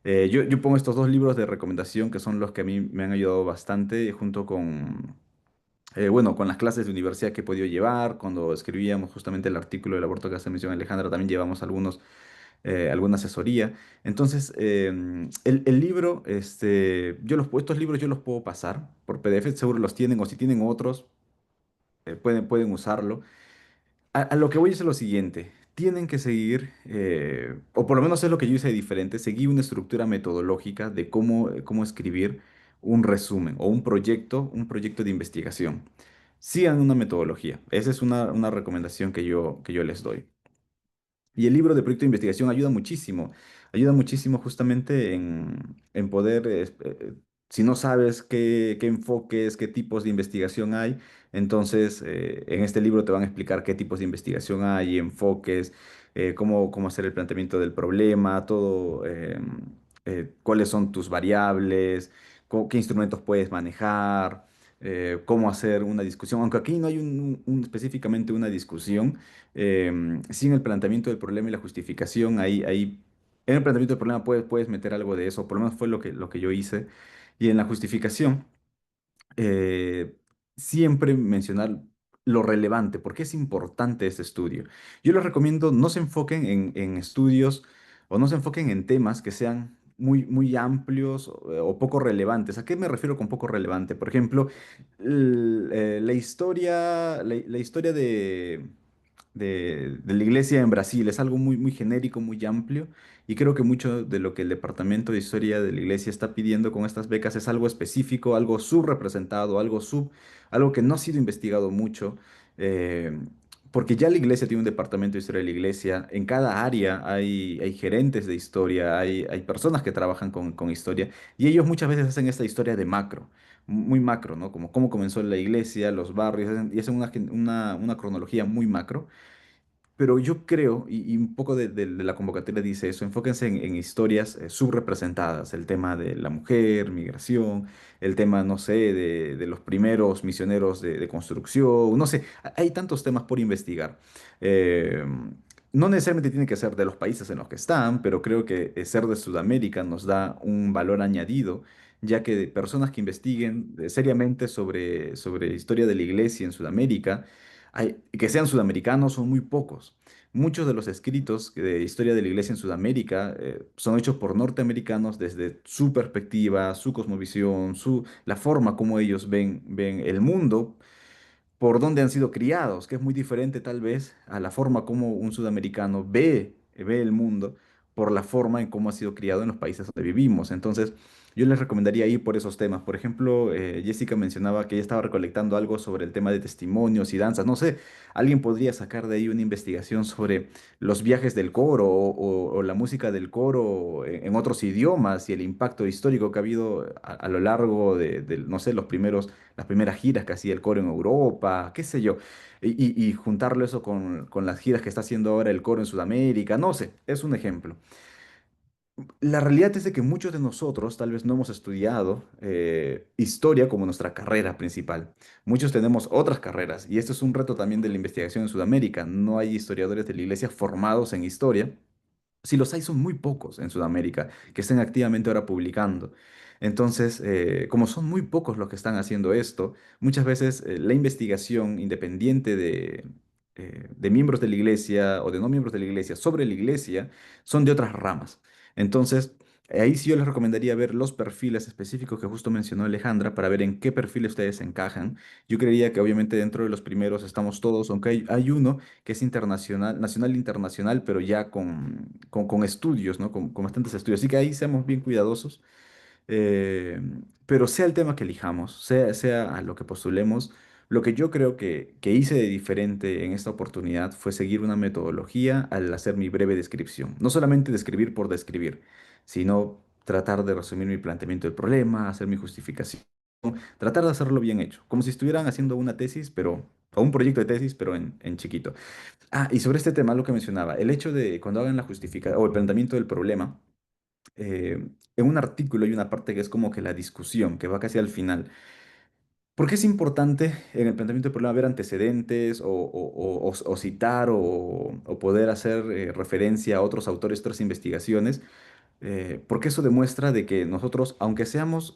Yo pongo estos dos libros de recomendación que son los que a mí me han ayudado bastante junto bueno, con las clases de universidad que he podido llevar, cuando escribíamos justamente el artículo del aborto que hace mención Alejandra, también llevamos alguna asesoría. Entonces, el libro, estos libros yo los puedo pasar por PDF, seguro los tienen, o si tienen otros, pueden usarlo. A lo que voy es lo siguiente, tienen que seguir, o por lo menos es lo que yo hice diferente, seguir una estructura metodológica de cómo escribir un resumen o un proyecto de investigación. Sigan una metodología. Esa es una recomendación que yo les doy. Y el libro de proyecto de investigación ayuda muchísimo justamente en poder, si no sabes qué enfoques, qué tipos de investigación hay, entonces en este libro te van a explicar qué tipos de investigación hay, enfoques, cómo hacer el planteamiento del problema, todo, cuáles son tus variables, qué instrumentos puedes manejar, cómo hacer una discusión, aunque aquí no hay específicamente una discusión sin el planteamiento del problema y la justificación, ahí en el planteamiento del problema puedes meter algo de eso, por lo menos fue lo que yo hice. Y en la justificación, eh, siempre mencionar lo relevante, porque es importante este estudio. Yo les recomiendo no se enfoquen en estudios o no se enfoquen en temas que sean muy, muy amplios o poco relevantes. ¿A qué me refiero con poco relevante? Por ejemplo, la historia de la iglesia en Brasil. Es algo muy, muy genérico, muy amplio. Y creo que mucho de lo que el Departamento de Historia de la Iglesia está pidiendo con estas becas es algo específico, algo subrepresentado, algo que no ha sido investigado mucho. eh, Porque ya la iglesia tiene un departamento de historia de la iglesia. En cada área hay gerentes de historia, hay personas que trabajan con historia. Y ellos muchas veces hacen esta historia de macro, muy macro, ¿no? Como cómo comenzó la iglesia, los barrios, y hacen una cronología muy macro. Pero yo creo, y un poco de la convocatoria dice eso, enfóquense en historias subrepresentadas, el tema de la mujer, migración, el tema, no sé, de los primeros misioneros de construcción, no sé, hay tantos temas por investigar. Eh, no necesariamente tiene que ser de los países en los que están, pero creo que ser de Sudamérica nos da un valor añadido, ya que personas que investiguen seriamente sobre historia de la iglesia en Sudamérica, que sean sudamericanos son muy pocos. Muchos de los escritos de historia de la iglesia en Sudamérica son hechos por norteamericanos desde su perspectiva, su cosmovisión, la forma como ellos ven el mundo por dónde han sido criados, que es muy diferente tal vez a la forma como un sudamericano ve el mundo por la forma en cómo ha sido criado en los países donde vivimos. Entonces, yo les recomendaría ir por esos temas. Por ejemplo, Jessica mencionaba que ella estaba recolectando algo sobre el tema de testimonios y danzas. No sé, alguien podría sacar de ahí una investigación sobre los viajes del coro o la música del coro en otros idiomas y el impacto histórico que ha habido a lo largo no sé, las primeras giras que hacía el coro en Europa, qué sé yo, y juntarlo eso con las giras que está haciendo ahora el coro en Sudamérica, no sé, es un ejemplo. La realidad es de que muchos de nosotros tal vez no hemos estudiado historia como nuestra carrera principal. Muchos tenemos otras carreras y esto es un reto también de la investigación en Sudamérica. No hay historiadores de la iglesia formados en historia. Si los hay, son muy pocos en Sudamérica que estén activamente ahora publicando. Entonces, como son muy pocos los que están haciendo esto, muchas veces la investigación independiente de miembros de la iglesia o de no miembros de la iglesia sobre la iglesia son de otras ramas. Entonces, ahí sí yo les recomendaría ver los perfiles específicos que justo mencionó Alejandra para ver en qué perfil ustedes encajan. Yo creería que obviamente dentro de los primeros estamos todos, aunque hay uno que es internacional, nacional e internacional, pero ya con estudios, ¿no? Con bastantes estudios. Así que ahí seamos bien cuidadosos. eh, pero sea el tema que elijamos, sea a lo que postulemos, lo que yo creo que hice de diferente en esta oportunidad fue seguir una metodología al hacer mi breve descripción. No solamente describir por describir, sino tratar de resumir mi planteamiento del problema, hacer mi justificación, tratar de hacerlo bien hecho, como si estuvieran haciendo una tesis, o un proyecto de tesis, pero en chiquito. Ah, y sobre este tema, lo que mencionaba, el hecho de cuando hagan la justificación o el planteamiento del problema, en un artículo hay una parte que es como que la discusión, que va casi al final. ¿Por qué es importante en el planteamiento del problema ver antecedentes o citar o poder hacer referencia a otros autores, otras investigaciones? Porque eso demuestra de que nosotros, aunque seamos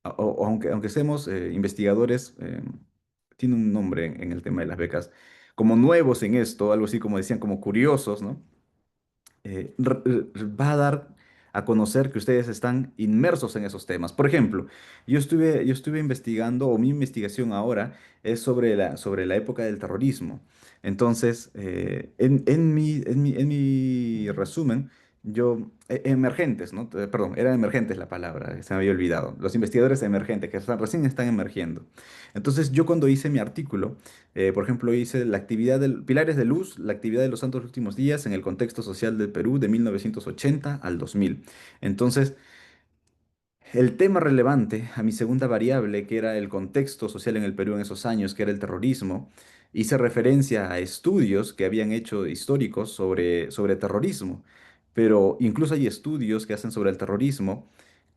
aunque seamos investigadores, tiene un nombre en el tema de las becas, como nuevos en esto, algo así como decían, como curiosos, ¿no? Va a dar a conocer que ustedes están inmersos en esos temas. Por ejemplo, yo estuve investigando, o mi investigación ahora es sobre la época del terrorismo. Entonces, en mi resumen, emergentes, ¿no? Perdón, eran emergentes la palabra, se me había olvidado. Los investigadores emergentes que recién están emergiendo. Entonces, yo cuando hice mi artículo, por ejemplo, hice la actividad del Pilares de Luz, la actividad de los Santos Últimos Días en el contexto social del Perú de 1980 al 2000. Entonces, el tema relevante a mi segunda variable, que era el contexto social en el Perú en esos años, que era el terrorismo, hice referencia a estudios que habían hecho históricos sobre terrorismo. Pero incluso hay estudios que hacen sobre el terrorismo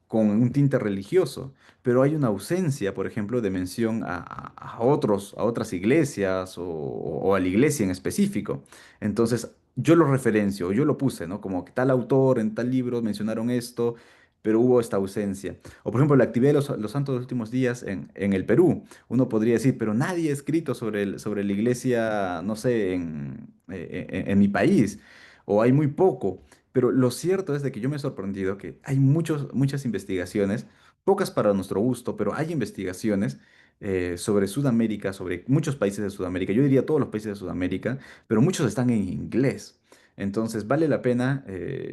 con un tinte religioso, pero hay una ausencia, por ejemplo, de mención a otras iglesias o a la iglesia en específico. Entonces, yo lo referencio, yo lo puse, ¿no? Como que tal autor en tal libro mencionaron esto, pero hubo esta ausencia. O, por ejemplo, la actividad de los santos de los últimos días en el Perú. Uno podría decir, pero nadie ha escrito sobre la iglesia, no sé, en mi país, o hay muy poco. Pero lo cierto es de que yo me he sorprendido que hay muchas investigaciones, pocas para nuestro gusto, pero hay investigaciones sobre Sudamérica, sobre muchos países de Sudamérica, yo diría todos los países de Sudamérica, pero muchos están en inglés. Entonces vale la pena,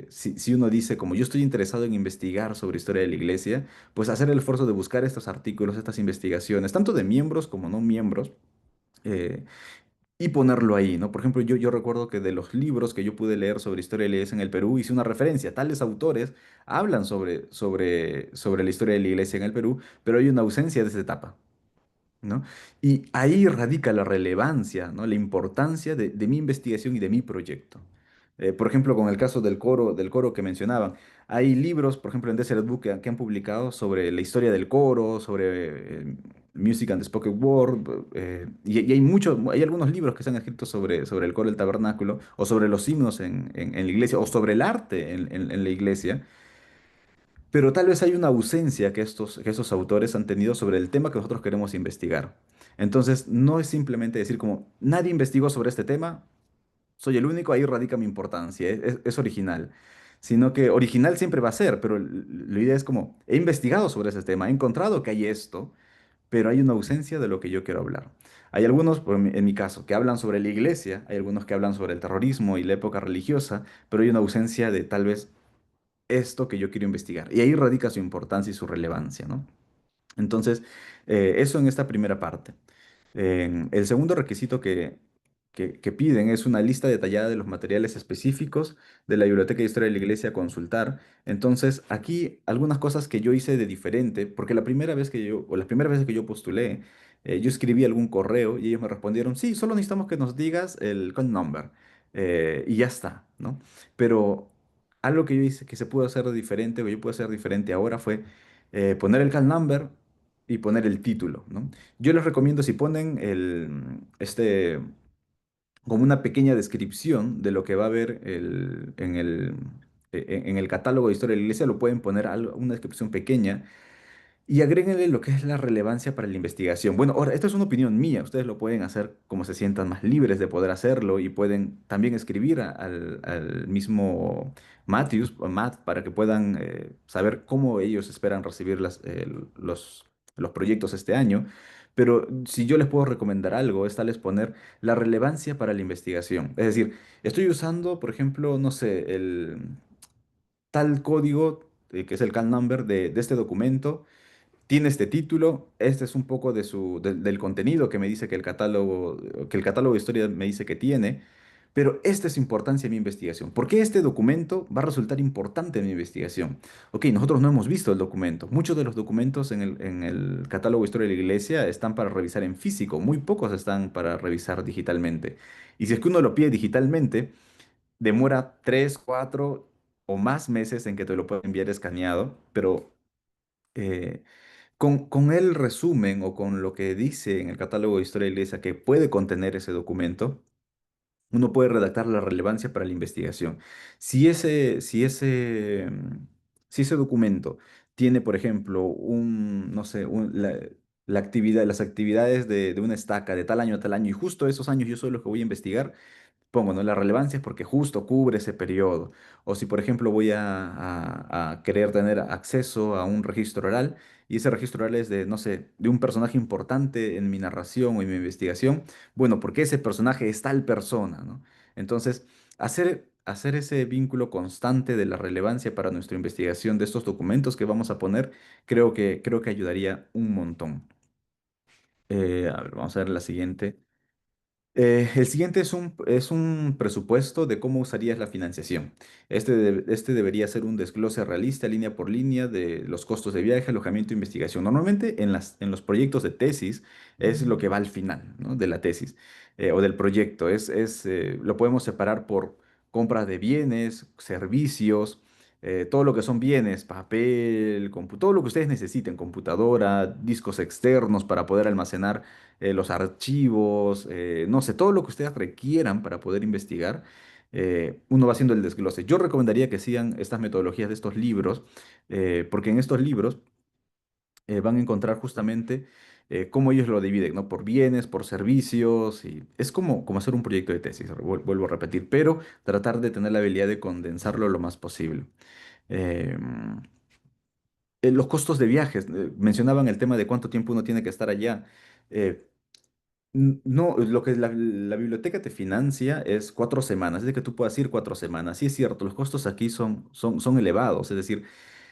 si uno dice, como yo estoy interesado en investigar sobre historia de la iglesia, pues hacer el esfuerzo de buscar estos artículos, estas investigaciones, tanto de miembros como no miembros, eh, y ponerlo ahí, ¿no? Por ejemplo, yo recuerdo que de los libros que yo pude leer sobre historia de la iglesia en el Perú, hice una referencia. Tales autores hablan sobre la historia de la iglesia en el Perú, pero hay una ausencia de esa etapa. ¿No? Y ahí radica la relevancia, ¿no? La importancia de mi investigación y de mi proyecto. Por ejemplo, con el caso del coro que mencionaban, hay libros, por ejemplo, en Desert Book que han publicado sobre la historia del coro, sobre Music and the Spoken Word, y hay algunos libros que se han escrito sobre el coro del tabernáculo, o sobre los himnos en la iglesia, o sobre el arte en la iglesia, pero tal vez hay una ausencia que estos autores han tenido sobre el tema que nosotros queremos investigar. Entonces, no es simplemente decir como, nadie investigó sobre este tema, soy el único, ahí radica mi importancia, es original. Sino que original siempre va a ser, pero la idea es como, he investigado sobre ese tema, he encontrado que hay esto, pero hay una ausencia de lo que yo quiero hablar. Hay algunos, en mi caso, que hablan sobre la iglesia, hay algunos que hablan sobre el terrorismo y la época religiosa, pero hay una ausencia de tal vez esto que yo quiero investigar. Y ahí radica su importancia y su relevancia, ¿no? Entonces, eso en esta primera parte. El segundo requisito que piden es una lista detallada de los materiales específicos de la Biblioteca de Historia de la Iglesia a consultar. Entonces, aquí algunas cosas que yo hice de diferente, porque la primera vez que yo, o las primeras veces que yo postulé, yo escribí algún correo y ellos me respondieron, sí, solo necesitamos que nos digas el con number y ya está, ¿no? Pero algo que yo hice que se pudo hacer de diferente, o yo puedo hacer diferente ahora fue poner el call number y poner el título, ¿no? Yo les recomiendo si ponen como una pequeña descripción de lo que va a haber en el catálogo de historia de la iglesia, lo pueden poner una descripción pequeña y agréguenle lo que es la relevancia para la investigación. Bueno, ahora, esta es una opinión mía. Ustedes lo pueden hacer como se sientan más libres de poder hacerlo y pueden también escribir al mismo Matthews o Matt para que puedan saber cómo ellos esperan recibir los proyectos este año. Pero si yo les puedo recomendar algo, es tal vez poner la relevancia para la investigación. Es decir, estoy usando, por ejemplo, no sé, el tal código, que es el CAL number de este documento tiene este título, este es un poco del contenido que me dice que el catálogo de historia me dice que tiene, pero esta es importancia en mi investigación. ¿Por qué este documento va a resultar importante en mi investigación? Ok, nosotros no hemos visto el documento. Muchos de los documentos en el catálogo de historia de la iglesia están para revisar en físico, muy pocos están para revisar digitalmente. Y si es que uno lo pide digitalmente, demora 3, 4 o más meses en que te lo pueda enviar escaneado, pero eh, con el resumen o con lo que dice en el catálogo de historia de la iglesia que puede contener ese documento, uno puede redactar la relevancia para la investigación. Si ese documento tiene, por ejemplo, no sé, las actividades de una estaca de tal año a tal año, y justo esos años yo soy los que voy a investigar, pongo, ¿no? La relevancia es porque justo cubre ese periodo. O si, por ejemplo, voy a querer tener acceso a un registro oral y ese registro oral es de, no sé, de un personaje importante en mi narración o en mi investigación, bueno, porque ese personaje es tal persona, ¿no? Entonces, hacer ese vínculo constante de la relevancia para nuestra investigación de estos documentos que vamos a poner, creo que ayudaría un montón. A ver, vamos a ver la siguiente. El siguiente es un presupuesto de cómo usarías la financiación. Este debería ser un desglose realista, línea por línea, de los costos de viaje, alojamiento e investigación. Normalmente en los proyectos de tesis es lo que va al final, ¿no? De la tesis o del proyecto. Lo podemos separar por compra de bienes, servicios, todo lo que son bienes, papel, todo lo que ustedes necesiten, computadora, discos externos para poder almacenar los archivos, no sé, todo lo que ustedes requieran para poder investigar, uno va haciendo el desglose. Yo recomendaría que sigan estas metodologías de estos libros, porque en estos libros van a encontrar justamente cómo ellos lo dividen, ¿no? Por bienes, por servicios, y es como hacer un proyecto de tesis, vuelvo a repetir, pero tratar de tener la habilidad de condensarlo lo más posible. Em, los costos de viajes, mencionaban el tema de cuánto tiempo uno tiene que estar allá. Eh, no, lo que la biblioteca te financia es 4 semanas, es de que tú puedas ir 4 semanas. Sí es cierto, los costos aquí son elevados, es decir,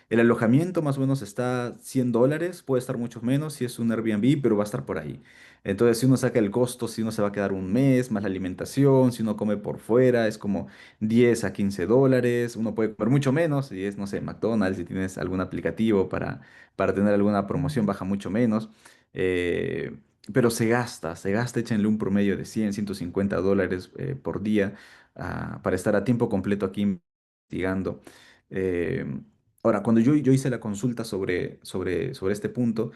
el alojamiento más o menos está $100, puede estar mucho menos si es un Airbnb, pero va a estar por ahí. Entonces, si uno saca el costo, si uno se va a quedar un mes, más la alimentación, si uno come por fuera, es como $10 a $15. Uno puede comer mucho menos, si es, no sé, McDonald's, si tienes algún aplicativo para tener alguna promoción, baja mucho menos. Eh, pero se gasta, échenle un promedio de 100, $150 por día para estar a tiempo completo aquí investigando. Eh, Ahora, cuando yo hice la consulta sobre este punto,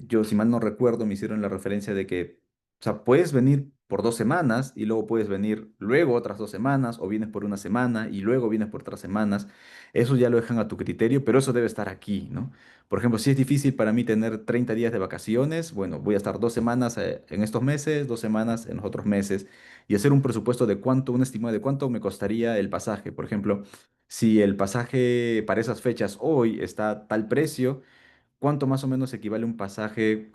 yo, si mal no recuerdo, me hicieron la referencia de que, o sea, puedes venir por 2 semanas y luego puedes venir luego otras 2 semanas, o vienes por una semana y luego vienes por otras semanas. Eso ya lo dejan a tu criterio, pero eso debe estar aquí, ¿no? Por ejemplo, si es difícil para mí tener 30 días de vacaciones, bueno, voy a estar 2 semanas en estos meses, 2 semanas en los otros meses, y hacer un presupuesto de cuánto, un estimado de cuánto me costaría el pasaje. Por ejemplo, si el pasaje para esas fechas hoy está a tal precio, ¿cuánto más o menos equivale un pasaje?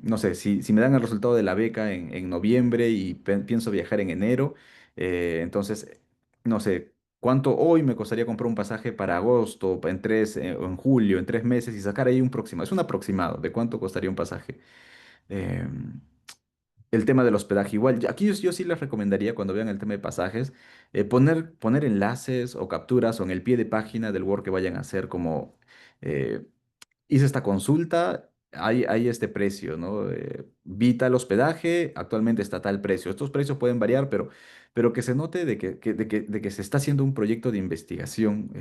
No sé, si me dan el resultado de la beca en noviembre y pienso viajar en enero, entonces, no sé, ¿cuánto hoy me costaría comprar un pasaje para agosto, o en julio, en 3 meses y sacar ahí un aproximado? Es un aproximado de cuánto costaría un pasaje. Em, el tema del hospedaje, igual, aquí yo sí les recomendaría cuando vean el tema de pasajes, poner enlaces o capturas o en el pie de página del Word que vayan a hacer como, eh, hice esta consulta, hay este precio, ¿no? Vi tal hospedaje, actualmente está tal precio. Estos precios pueden variar, pero que se note de que se está haciendo un proyecto de investigación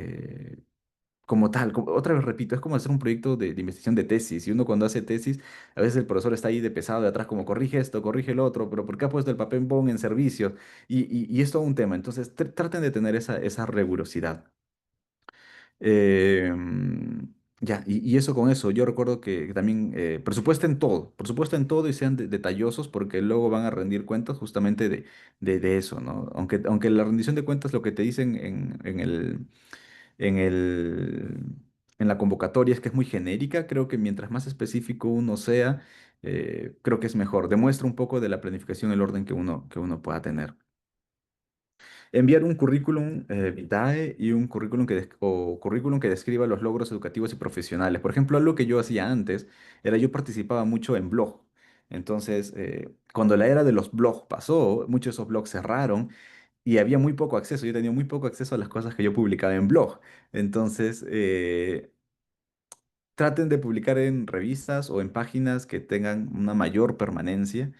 como tal. Otra vez repito, es como hacer un proyecto de investigación de tesis. Y uno cuando hace tesis, a veces el profesor está ahí de pesado de atrás, como corrige esto, corrige lo otro, pero ¿por qué ha puesto el papel bond en servicios? Y es todo un tema. Entonces, traten de tener esa rigurosidad. Ya, y eso con eso, yo recuerdo que también presupuesten todo y sean detallosos porque luego van a rendir cuentas justamente de eso, ¿no? Aunque la rendición de cuentas lo que te dicen en el, en la convocatoria es que es muy genérica, creo que mientras más específico uno sea, creo que es mejor. Demuestra un poco de la planificación, el orden que uno pueda tener. Enviar un currículum vitae y un currículum que describa los logros educativos y profesionales. Por ejemplo, algo que yo hacía antes era yo participaba mucho en blog. Entonces, cuando la era de los blogs pasó, muchos de esos blogs cerraron y había muy poco acceso. Yo tenía muy poco acceso a las cosas que yo publicaba en blog. Entonces, traten de publicar en revistas o en páginas que tengan una mayor permanencia.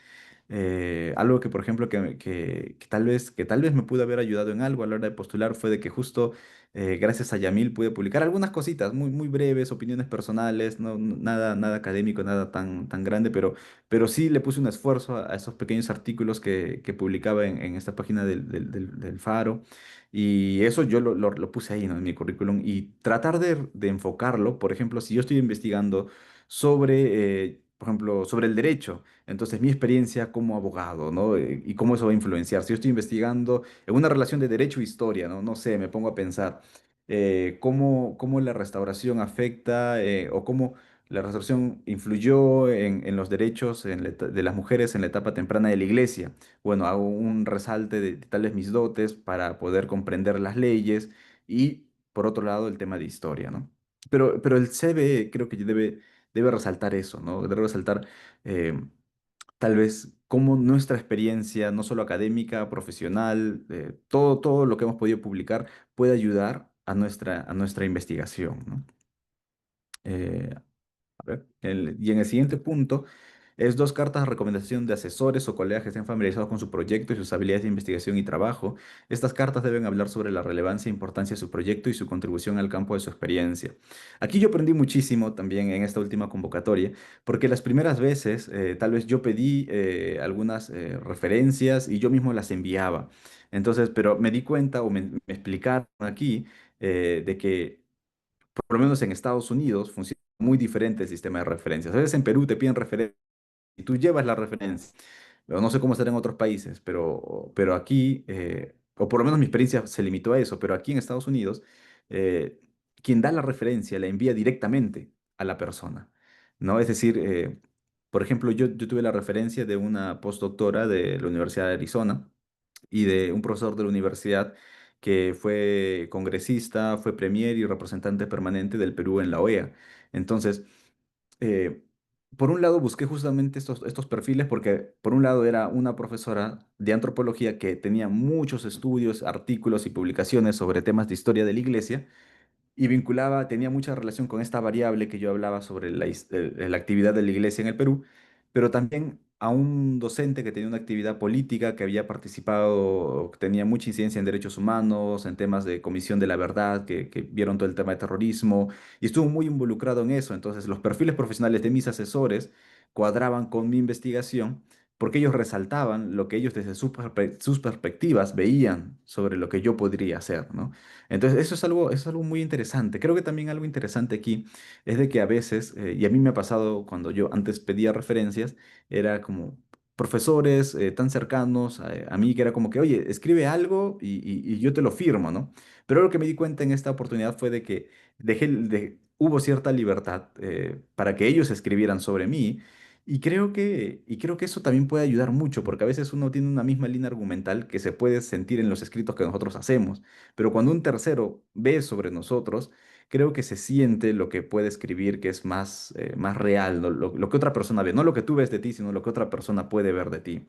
Algo que, por ejemplo, que tal vez me pudo haber ayudado en algo a la hora de postular fue de que justo gracias a Yamil pude publicar algunas cositas muy, muy breves, opiniones personales, nada académico, nada tan grande, pero sí le puse un esfuerzo a esos pequeños artículos que publicaba en esta página del Faro. Y eso yo lo puse ahí, ¿no? En mi currículum y tratar de enfocarlo. Por ejemplo, si yo estoy investigando por ejemplo, sobre el derecho, entonces, mi experiencia como abogado, ¿no? Y cómo eso va a influenciar. Si yo estoy investigando en una relación de derecho e historia, ¿no? No sé, me pongo a pensar cómo la restauración afecta o cómo la restauración influyó en los derechos de las mujeres en la etapa temprana de la iglesia. Bueno, hago un resalte de tal vez mis dotes para poder comprender las leyes y, por otro lado, el tema de historia, ¿no? Pero el CBE creo que debe resaltar eso, ¿no? Debe resaltar eh, tal vez cómo nuestra experiencia, no solo académica, profesional, todo lo que hemos podido publicar puede ayudar a nuestra investigación, ¿no? Eh, a ver, y en el siguiente punto es 2 cartas de recomendación de asesores o colegas que estén familiarizados con su proyecto y sus habilidades de investigación y trabajo. Estas cartas deben hablar sobre la relevancia e importancia de su proyecto y su contribución al campo de su experiencia. Aquí yo aprendí muchísimo también en esta última convocatoria, porque las primeras veces tal vez yo pedí algunas referencias y yo mismo las enviaba. Entonces, pero me di cuenta o me explicaron aquí de que por lo menos en Estados Unidos funciona muy diferente el sistema de referencias. A veces en Perú te piden referencias y tú llevas la referencia. Pero no sé cómo será en otros países, pero aquí, o por lo menos mi experiencia se limitó a eso, pero aquí en Estados Unidos, eh, quien da la referencia la envía directamente a la persona, ¿no? Es decir, por ejemplo, yo tuve la referencia de una postdoctora de la Universidad de Arizona y de un profesor de la universidad que fue congresista, fue premier y representante permanente del Perú en la OEA. Entonces, eh, por un lado busqué justamente estos perfiles porque por un lado era una profesora de antropología que tenía muchos estudios, artículos y publicaciones sobre temas de historia de la iglesia y vinculaba, tenía mucha relación con esta variable que yo hablaba sobre la actividad de la iglesia en el Perú, pero también a un docente que tenía una actividad política, que había participado, que tenía mucha incidencia en derechos humanos, en temas de Comisión de la Verdad, que vieron todo el tema de terrorismo, y estuvo muy involucrado en eso. Entonces, los perfiles profesionales de mis asesores cuadraban con mi investigación porque ellos resaltaban lo que ellos desde sus perspectivas veían sobre lo que yo podría hacer, ¿no? Entonces, eso es algo muy interesante. Creo que también algo interesante aquí es de que a veces, y a mí me ha pasado cuando yo antes pedía referencias, era como profesores tan cercanos a mí que era como que, oye, escribe algo y yo te lo firmo, ¿no? Pero lo que me di cuenta en esta oportunidad fue de que hubo cierta libertad para que ellos escribieran sobre mí. Y creo que eso también puede ayudar mucho, porque a veces uno tiene una misma línea argumental que se puede sentir en los escritos que nosotros hacemos. Pero cuando un tercero ve sobre nosotros, creo que se siente lo que puede escribir, que es más real, ¿no? Lo que otra persona ve, no lo que tú ves de ti, sino lo que otra persona puede ver de ti.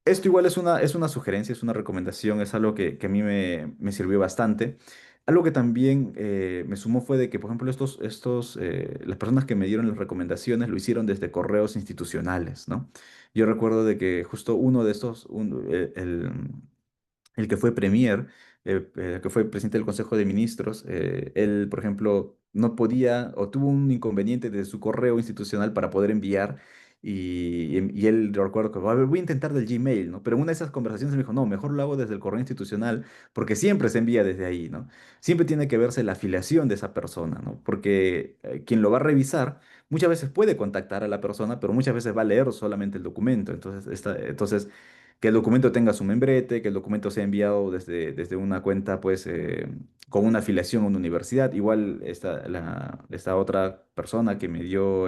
Esto igual es una sugerencia, es una recomendación, es algo que a mí me sirvió bastante. Algo que también me sumó fue de que, por ejemplo, las personas que me dieron las recomendaciones lo hicieron desde correos institucionales, ¿no? Yo recuerdo de que justo uno de estos, el que fue premier, que fue presidente del Consejo de Ministros, él, por ejemplo, no podía o tuvo un inconveniente de su correo institucional para poder enviar. Y él, yo recuerdo que, a ver, voy a intentar del Gmail, ¿no? Pero en una de esas conversaciones me dijo, no, mejor lo hago desde el correo institucional, porque siempre se envía desde ahí, ¿no? Siempre tiene que verse la afiliación de esa persona, ¿no? Porque quien lo va a revisar muchas veces puede contactar a la persona, pero muchas veces va a leer solamente el documento. Entonces que el documento tenga su membrete, que el documento sea enviado desde una cuenta, pues, con una afiliación a una universidad. Igual esta otra persona que me dio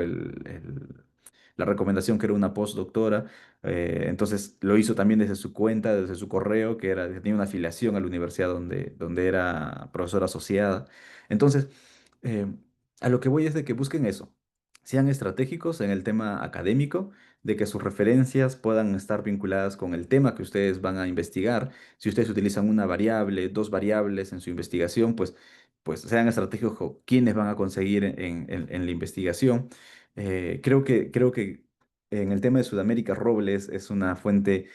la recomendación, que era una postdoctora, entonces lo hizo también desde su cuenta, desde su correo, que tenía una afiliación a la universidad donde era profesora asociada. Entonces, eh, a lo que voy es de que busquen eso. Sean estratégicos en el tema académico, de que sus referencias puedan estar vinculadas con el tema que ustedes van a investigar. Si ustedes utilizan una variable, dos variables en su investigación, pues sean estratégicos con quiénes van a conseguir en la investigación. Creo que en el tema de Sudamérica, Robles es una fuente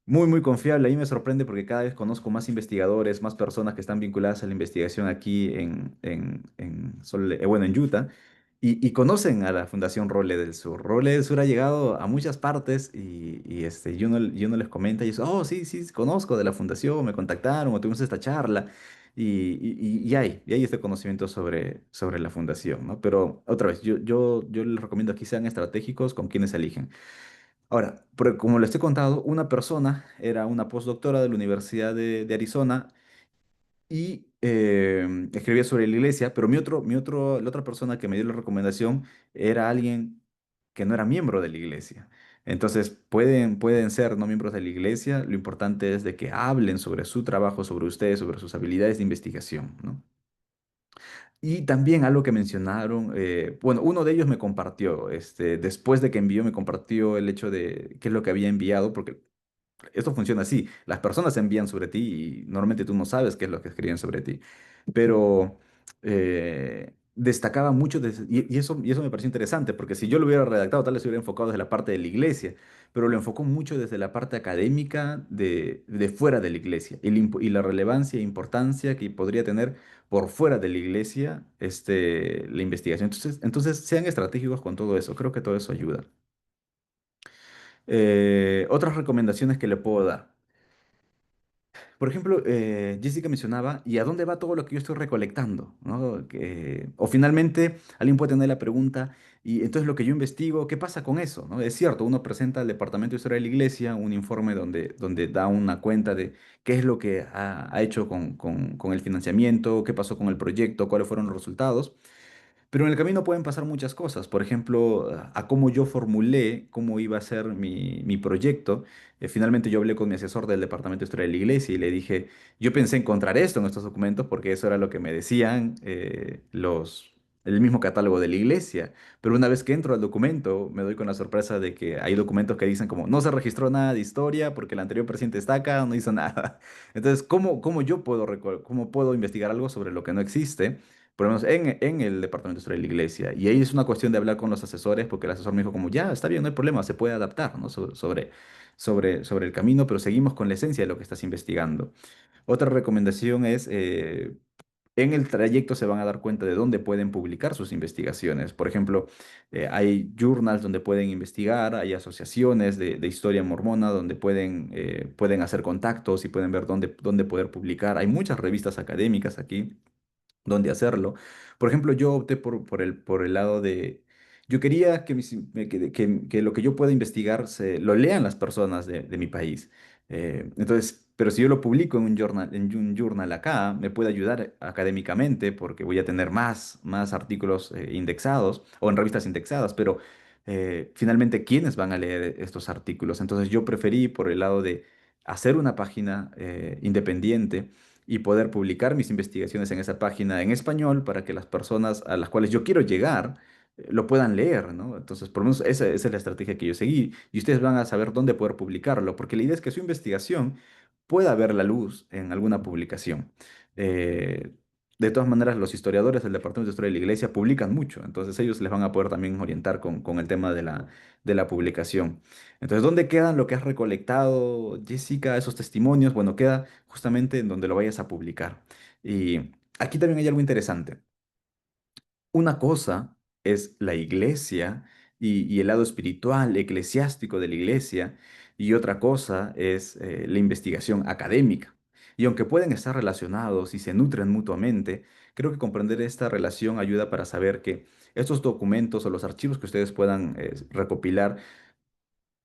muy, muy confiable. A mí me sorprende porque cada vez conozco más investigadores, más personas que están vinculadas a la investigación aquí bueno, en Utah, y conocen a la Fundación Roble del Sur. Roble del Sur ha llegado a muchas partes y uno les comenta y dice, oh, sí, sí, conozco de la fundación, me contactaron o tuvimos esta charla. Y hay este conocimiento sobre la fundación, ¿no? Pero otra vez, yo les recomiendo que sean estratégicos con quienes eligen. Ahora, como les he contado, una persona era una postdoctora de la Universidad de Arizona y escribía sobre la iglesia, pero la otra persona que me dio la recomendación era alguien que no era miembro de la iglesia. Entonces, pueden ser no miembros de la iglesia, lo importante es de que hablen sobre su trabajo, sobre ustedes, sobre sus habilidades de investigación, ¿no? Y también algo que mencionaron, bueno, uno de ellos me compartió, después de que envió, me compartió el hecho de qué es lo que había enviado, porque esto funciona así, las personas envían sobre ti y normalmente tú no sabes qué es lo que escriben sobre ti, pero destacaba mucho, y eso me pareció interesante, porque si yo lo hubiera redactado, tal vez se hubiera enfocado desde la parte de la iglesia, pero lo enfocó mucho desde la parte académica de fuera de la iglesia y la relevancia e importancia que podría tener por fuera de la iglesia la investigación. Entonces sean estratégicos con todo eso, creo que todo eso ayuda. Otras recomendaciones que le puedo dar. por ejemplo, Jessica mencionaba, ¿y a dónde va todo lo que yo estoy recolectando? ¿No? O finalmente alguien puede tener la pregunta, y entonces lo que yo investigo, ¿qué pasa con eso? ¿No? Es cierto, uno presenta al Departamento de Historia de la Iglesia un informe donde da una cuenta de qué es lo que ha hecho con el financiamiento, qué pasó con el proyecto, cuáles fueron los resultados. Pero en el camino pueden pasar muchas cosas. Por ejemplo, a cómo yo formulé cómo iba a ser mi proyecto. Finalmente yo hablé con mi asesor del Departamento de Historia de la Iglesia y le dije, yo pensé encontrar esto en estos documentos porque eso era lo que me decían el mismo catálogo de la iglesia. Pero una vez que entro al documento, me doy con la sorpresa de que hay documentos que dicen como, no se registró nada de historia porque el anterior presidente está acá, no hizo nada. Entonces, ¿cómo yo puedo, cómo puedo investigar algo sobre lo que no existe? Por lo menos en el departamento de historia de la iglesia. Y ahí es una cuestión de hablar con los asesores, porque el asesor me dijo como, ya, está bien, no hay problema, se puede adaptar, ¿no? Sobre el camino, pero seguimos con la esencia de lo que estás investigando. Otra recomendación es, en el trayecto se van a dar cuenta de dónde pueden publicar sus investigaciones. Por ejemplo, hay journals donde pueden investigar, hay asociaciones de historia mormona donde pueden hacer contactos y pueden ver dónde poder publicar. Hay muchas revistas académicas aquí dónde hacerlo. Por ejemplo, yo opté por el lado de... Yo quería que lo que yo pueda investigar lo lean las personas de mi país. Entonces, pero si yo lo publico en un journal acá, me puede ayudar académicamente porque voy a tener más artículos indexados o en revistas indexadas, pero finalmente, ¿quiénes van a leer estos artículos? Entonces, yo preferí por el lado de hacer una página independiente y poder publicar mis investigaciones en esa página en español para que las personas a las cuales yo quiero llegar lo puedan leer, ¿no? Entonces, por lo menos esa es la estrategia que yo seguí y ustedes van a saber dónde poder publicarlo, porque la idea es que su investigación pueda ver la luz en alguna publicación. Eh, de todas maneras, los historiadores del Departamento de Historia de la Iglesia publican mucho, entonces ellos les van a poder también orientar con el tema de la publicación. Entonces, ¿dónde quedan lo que has recolectado, Jessica, esos testimonios? Bueno, queda justamente en donde lo vayas a publicar. Y aquí también hay algo interesante. Una cosa es la iglesia y el lado espiritual, eclesiástico de la iglesia, y otra cosa es la investigación académica. Y aunque pueden estar relacionados y se nutren mutuamente, creo que comprender esta relación ayuda para saber que estos documentos o los archivos que ustedes puedan recopilar.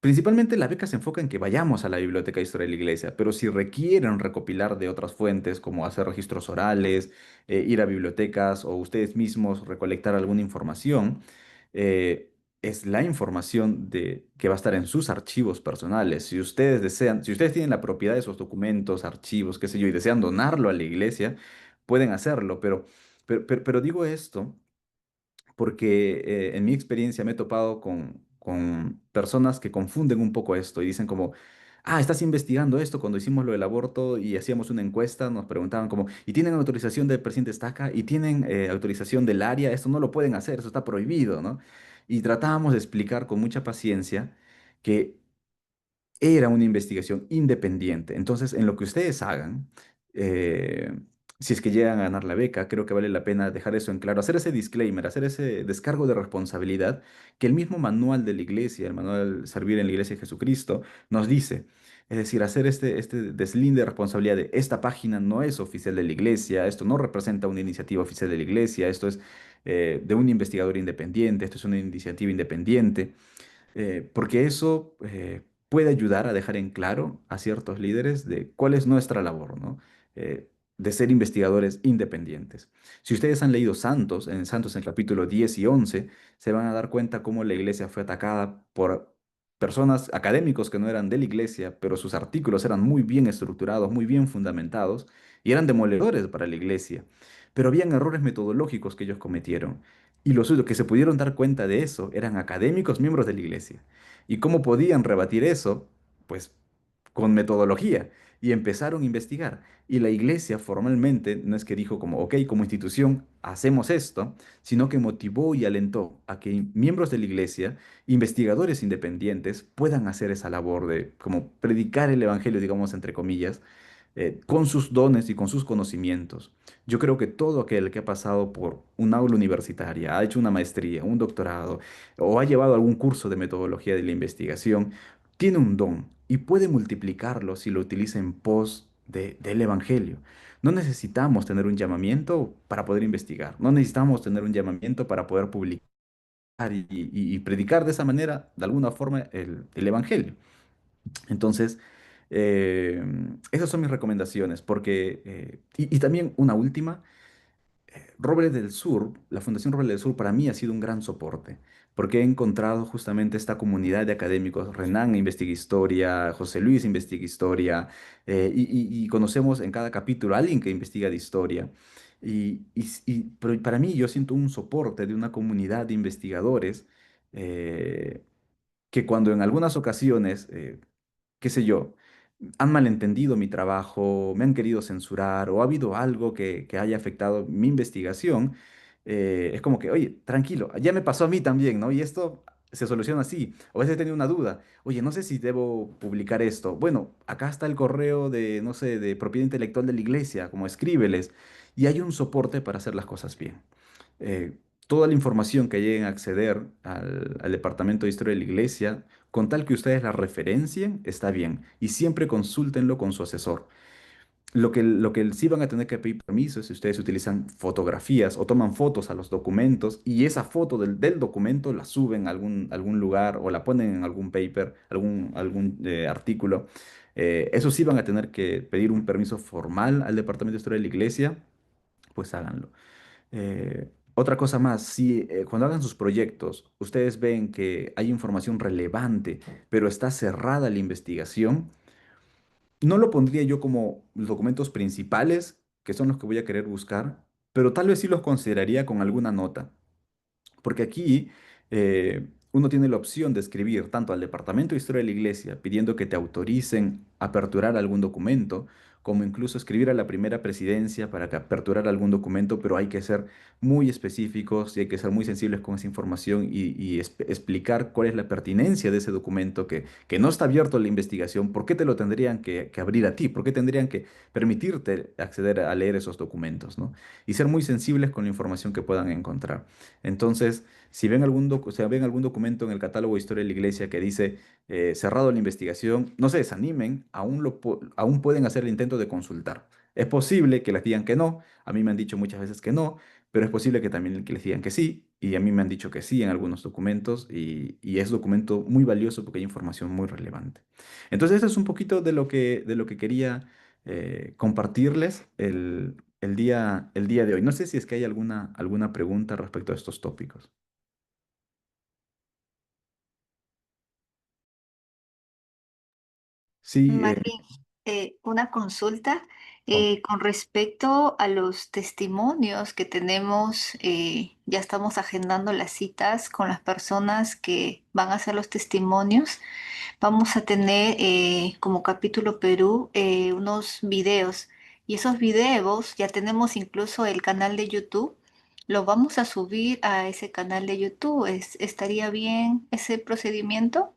Principalmente la beca se enfoca en que vayamos a la Biblioteca de Historia de la Iglesia, pero si requieren recopilar de otras fuentes, como hacer registros orales, ir a bibliotecas o ustedes mismos recolectar alguna información, es la información que va a estar en sus archivos personales. Si ustedes desean, si ustedes tienen la propiedad de esos documentos, archivos, qué sé yo, y desean donarlo a la iglesia, pueden hacerlo, pero digo esto porque en mi experiencia me he topado con personas que confunden un poco esto y dicen como, estás investigando esto. Cuando hicimos lo del aborto y hacíamos una encuesta, nos preguntaban como, ¿y tienen autorización del presidente Estaca? ¿Y tienen autorización del área? Esto no lo pueden hacer, eso está prohibido, ¿no? Y tratábamos de explicar con mucha paciencia que era una investigación independiente. Entonces, en lo que ustedes hagan, eh, si es que llegan a ganar la beca, creo que vale la pena dejar eso en claro, hacer ese disclaimer, hacer ese descargo de responsabilidad que el mismo manual de la iglesia, el manual Servir en la Iglesia de Jesucristo, nos dice. Es decir, hacer este deslinde de responsabilidad de esta página no es oficial de la iglesia, esto no representa una iniciativa oficial de la iglesia, esto es de un investigador independiente, esto es una iniciativa independiente. Porque eso puede ayudar a dejar en claro a ciertos líderes de cuál es nuestra labor, ¿no? De ser investigadores independientes. Si ustedes han leído Santos en el capítulo 10 y 11, se van a dar cuenta cómo la iglesia fue atacada por personas académicos que no eran de la iglesia, pero sus artículos eran muy bien estructurados, muy bien fundamentados y eran demoledores para la iglesia. Pero habían errores metodológicos que ellos cometieron. Y los que se pudieron dar cuenta de eso eran académicos miembros de la iglesia. ¿Y cómo podían rebatir eso? Pues con metodología. Y empezaron a investigar. Y la iglesia formalmente no es que dijo como, ok, como institución hacemos esto, sino que motivó y alentó a que miembros de la iglesia, investigadores independientes, puedan hacer esa labor de como predicar el evangelio, digamos, entre comillas, con sus dones y con sus conocimientos. Yo creo que todo aquel que ha pasado por un aula universitaria, ha hecho una maestría, un doctorado o ha llevado algún curso de metodología de la investigación, tiene un don y puede multiplicarlo si lo utiliza en pos del Evangelio. No necesitamos tener un llamamiento para poder investigar, no necesitamos tener un llamamiento para poder publicar y predicar de esa manera, de alguna forma, el Evangelio. Entonces, eh, esas son mis recomendaciones, porque, y también una última. Roble del Sur, la Fundación Roble del Sur para mí ha sido un gran soporte, porque he encontrado justamente esta comunidad de académicos. Renan investiga historia, José Luis investiga historia, y conocemos en cada capítulo a alguien que investiga de historia. Pero para mí yo siento un soporte de una comunidad de investigadores, eh, que cuando en algunas ocasiones, qué sé yo, han malentendido mi trabajo, me han querido censurar o ha habido algo que haya afectado mi investigación, es como que, oye, tranquilo, ya me pasó a mí también, ¿no? Y esto se soluciona así. O a veces he tenido una duda, oye, no sé si debo publicar esto. Bueno, acá está el correo de, no sé, de propiedad intelectual de la iglesia, como escríbeles, y hay un soporte para hacer las cosas bien. Toda la información que lleguen a acceder al Departamento de Historia de la Iglesia, con tal que ustedes la referencien, está bien. Y siempre consúltenlo con su asesor. Lo que sí van a tener que pedir permiso es si ustedes utilizan fotografías o toman fotos a los documentos y esa foto del documento la suben a algún lugar o la ponen en algún paper, algún artículo. Eso sí van a tener que pedir un permiso formal al Departamento de Historia de la Iglesia, pues háganlo. Otra cosa más, si cuando hagan sus proyectos, ustedes ven que hay información relevante, pero está cerrada la investigación, no lo pondría yo como los documentos principales, que son los que voy a querer buscar, pero tal vez sí los consideraría con alguna nota. Porque aquí uno tiene la opción de escribir tanto al Departamento de Historia de la Iglesia pidiendo que te autoricen a aperturar algún documento, como incluso escribir a la primera presidencia para que aperturar algún documento, pero hay que ser muy específicos y hay que ser muy sensibles con esa información y explicar cuál es la pertinencia de ese documento que no está abierto a la investigación, por qué te lo tendrían que abrir a ti, por qué tendrían que permitirte acceder a leer esos documentos, ¿no? Y ser muy sensibles con la información que puedan encontrar. Entonces, si ven algún documento en el catálogo de historia de la iglesia que dice cerrado la investigación, no se desanimen, aún pueden hacer el intento de consultar. Es posible que les digan que no, a mí me han dicho muchas veces que no, pero es posible que también que les digan que sí, y a mí me han dicho que sí en algunos documentos, y es documento muy valioso porque hay información muy relevante. Entonces, eso es un poquito de lo que quería compartirles el día de hoy. No sé si es que hay alguna pregunta respecto a estos tópicos. Sí, Martín, una consulta oh, con respecto a los testimonios que tenemos. Ya estamos agendando las citas con las personas que van a hacer los testimonios. Vamos a tener como capítulo Perú unos videos y esos videos ya tenemos incluso el canal de YouTube. Lo vamos a subir a ese canal de YouTube. ¿Estaría bien ese procedimiento?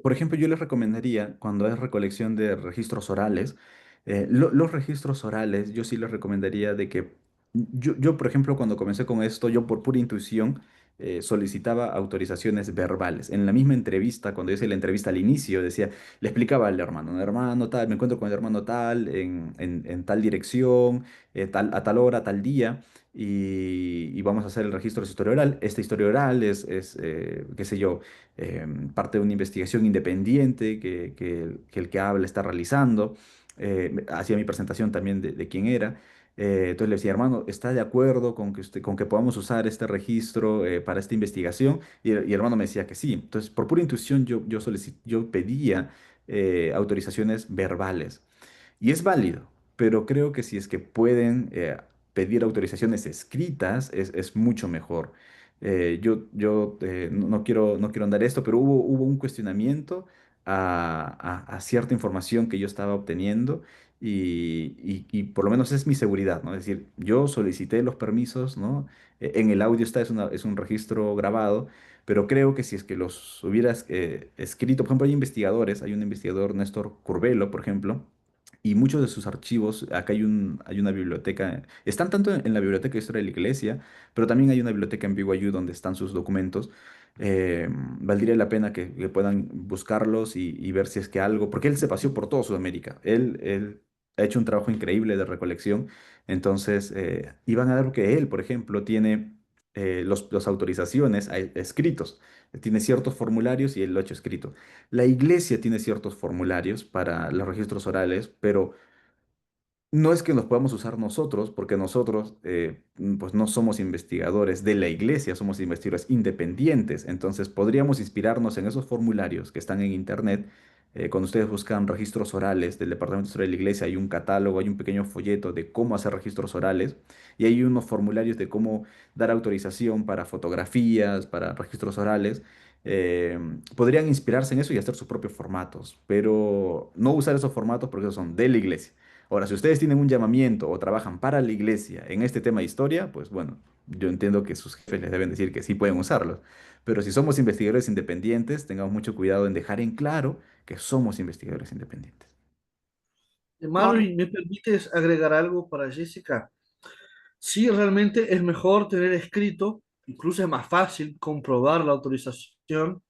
Por ejemplo, yo les recomendaría, cuando es recolección de registros orales, los registros orales, yo sí les recomendaría de que, yo, por ejemplo, cuando comencé con esto, yo por pura intuición solicitaba autorizaciones verbales. En la misma entrevista, cuando hice la entrevista al inicio, decía, le explicaba al hermano, hermano tal, me encuentro con el hermano tal, en tal dirección, a tal hora, tal día. Y vamos a hacer el registro de su historia oral. Esta historia oral es qué sé yo, parte de una investigación independiente que el que habla está realizando. Hacía mi presentación también de quién era. Entonces le decía, hermano, ¿está de acuerdo con que podamos usar este registro para esta investigación? Y el hermano me decía que sí. Entonces, por pura intuición, yo pedía autorizaciones verbales. Y es válido, pero creo que si es que pueden pedir autorizaciones escritas, es mucho mejor. Yo no quiero andar esto, pero hubo un cuestionamiento a cierta información que yo estaba obteniendo y por lo menos es mi seguridad, ¿no? Es decir, yo solicité los permisos, ¿no? En el audio es un registro grabado, pero creo que si es que los hubieras escrito, por ejemplo, hay un investigador, Néstor Curvelo, por ejemplo, y muchos de sus archivos, acá hay una biblioteca, están tanto en la Biblioteca de Historia de la Iglesia, pero también hay una biblioteca en BYU donde están sus documentos. Valdría la pena que puedan buscarlos y ver si es que algo, porque él se paseó por toda Sudamérica. Él ha hecho un trabajo increíble de recolección. Entonces, y van a ver que él, por ejemplo, tiene los autorizaciones escritos. Tiene ciertos formularios y él lo ha hecho escrito. La iglesia tiene ciertos formularios para los registros orales, pero no es que los podamos usar nosotros, porque nosotros pues no somos investigadores de la iglesia, somos investigadores independientes. Entonces podríamos inspirarnos en esos formularios que están en internet. Cuando ustedes buscan registros orales del Departamento de Historia de la Iglesia, hay un catálogo, hay un pequeño folleto de cómo hacer registros orales y hay unos formularios de cómo dar autorización para fotografías, para registros orales. Eh, Podrían inspirarse en eso y hacer sus propios formatos, pero no usar esos formatos porque esos son de la iglesia. Ahora, si ustedes tienen un llamamiento o trabajan para la iglesia en este tema de historia, pues bueno, yo entiendo que sus jefes les deben decir que sí pueden usarlos. Pero si somos investigadores independientes, tengamos mucho cuidado en dejar en claro que somos investigadores independientes. Correcto. Marvin, ¿me permites agregar algo para Jessica? Sí, realmente es mejor tener escrito, incluso es más fácil comprobar la autorización.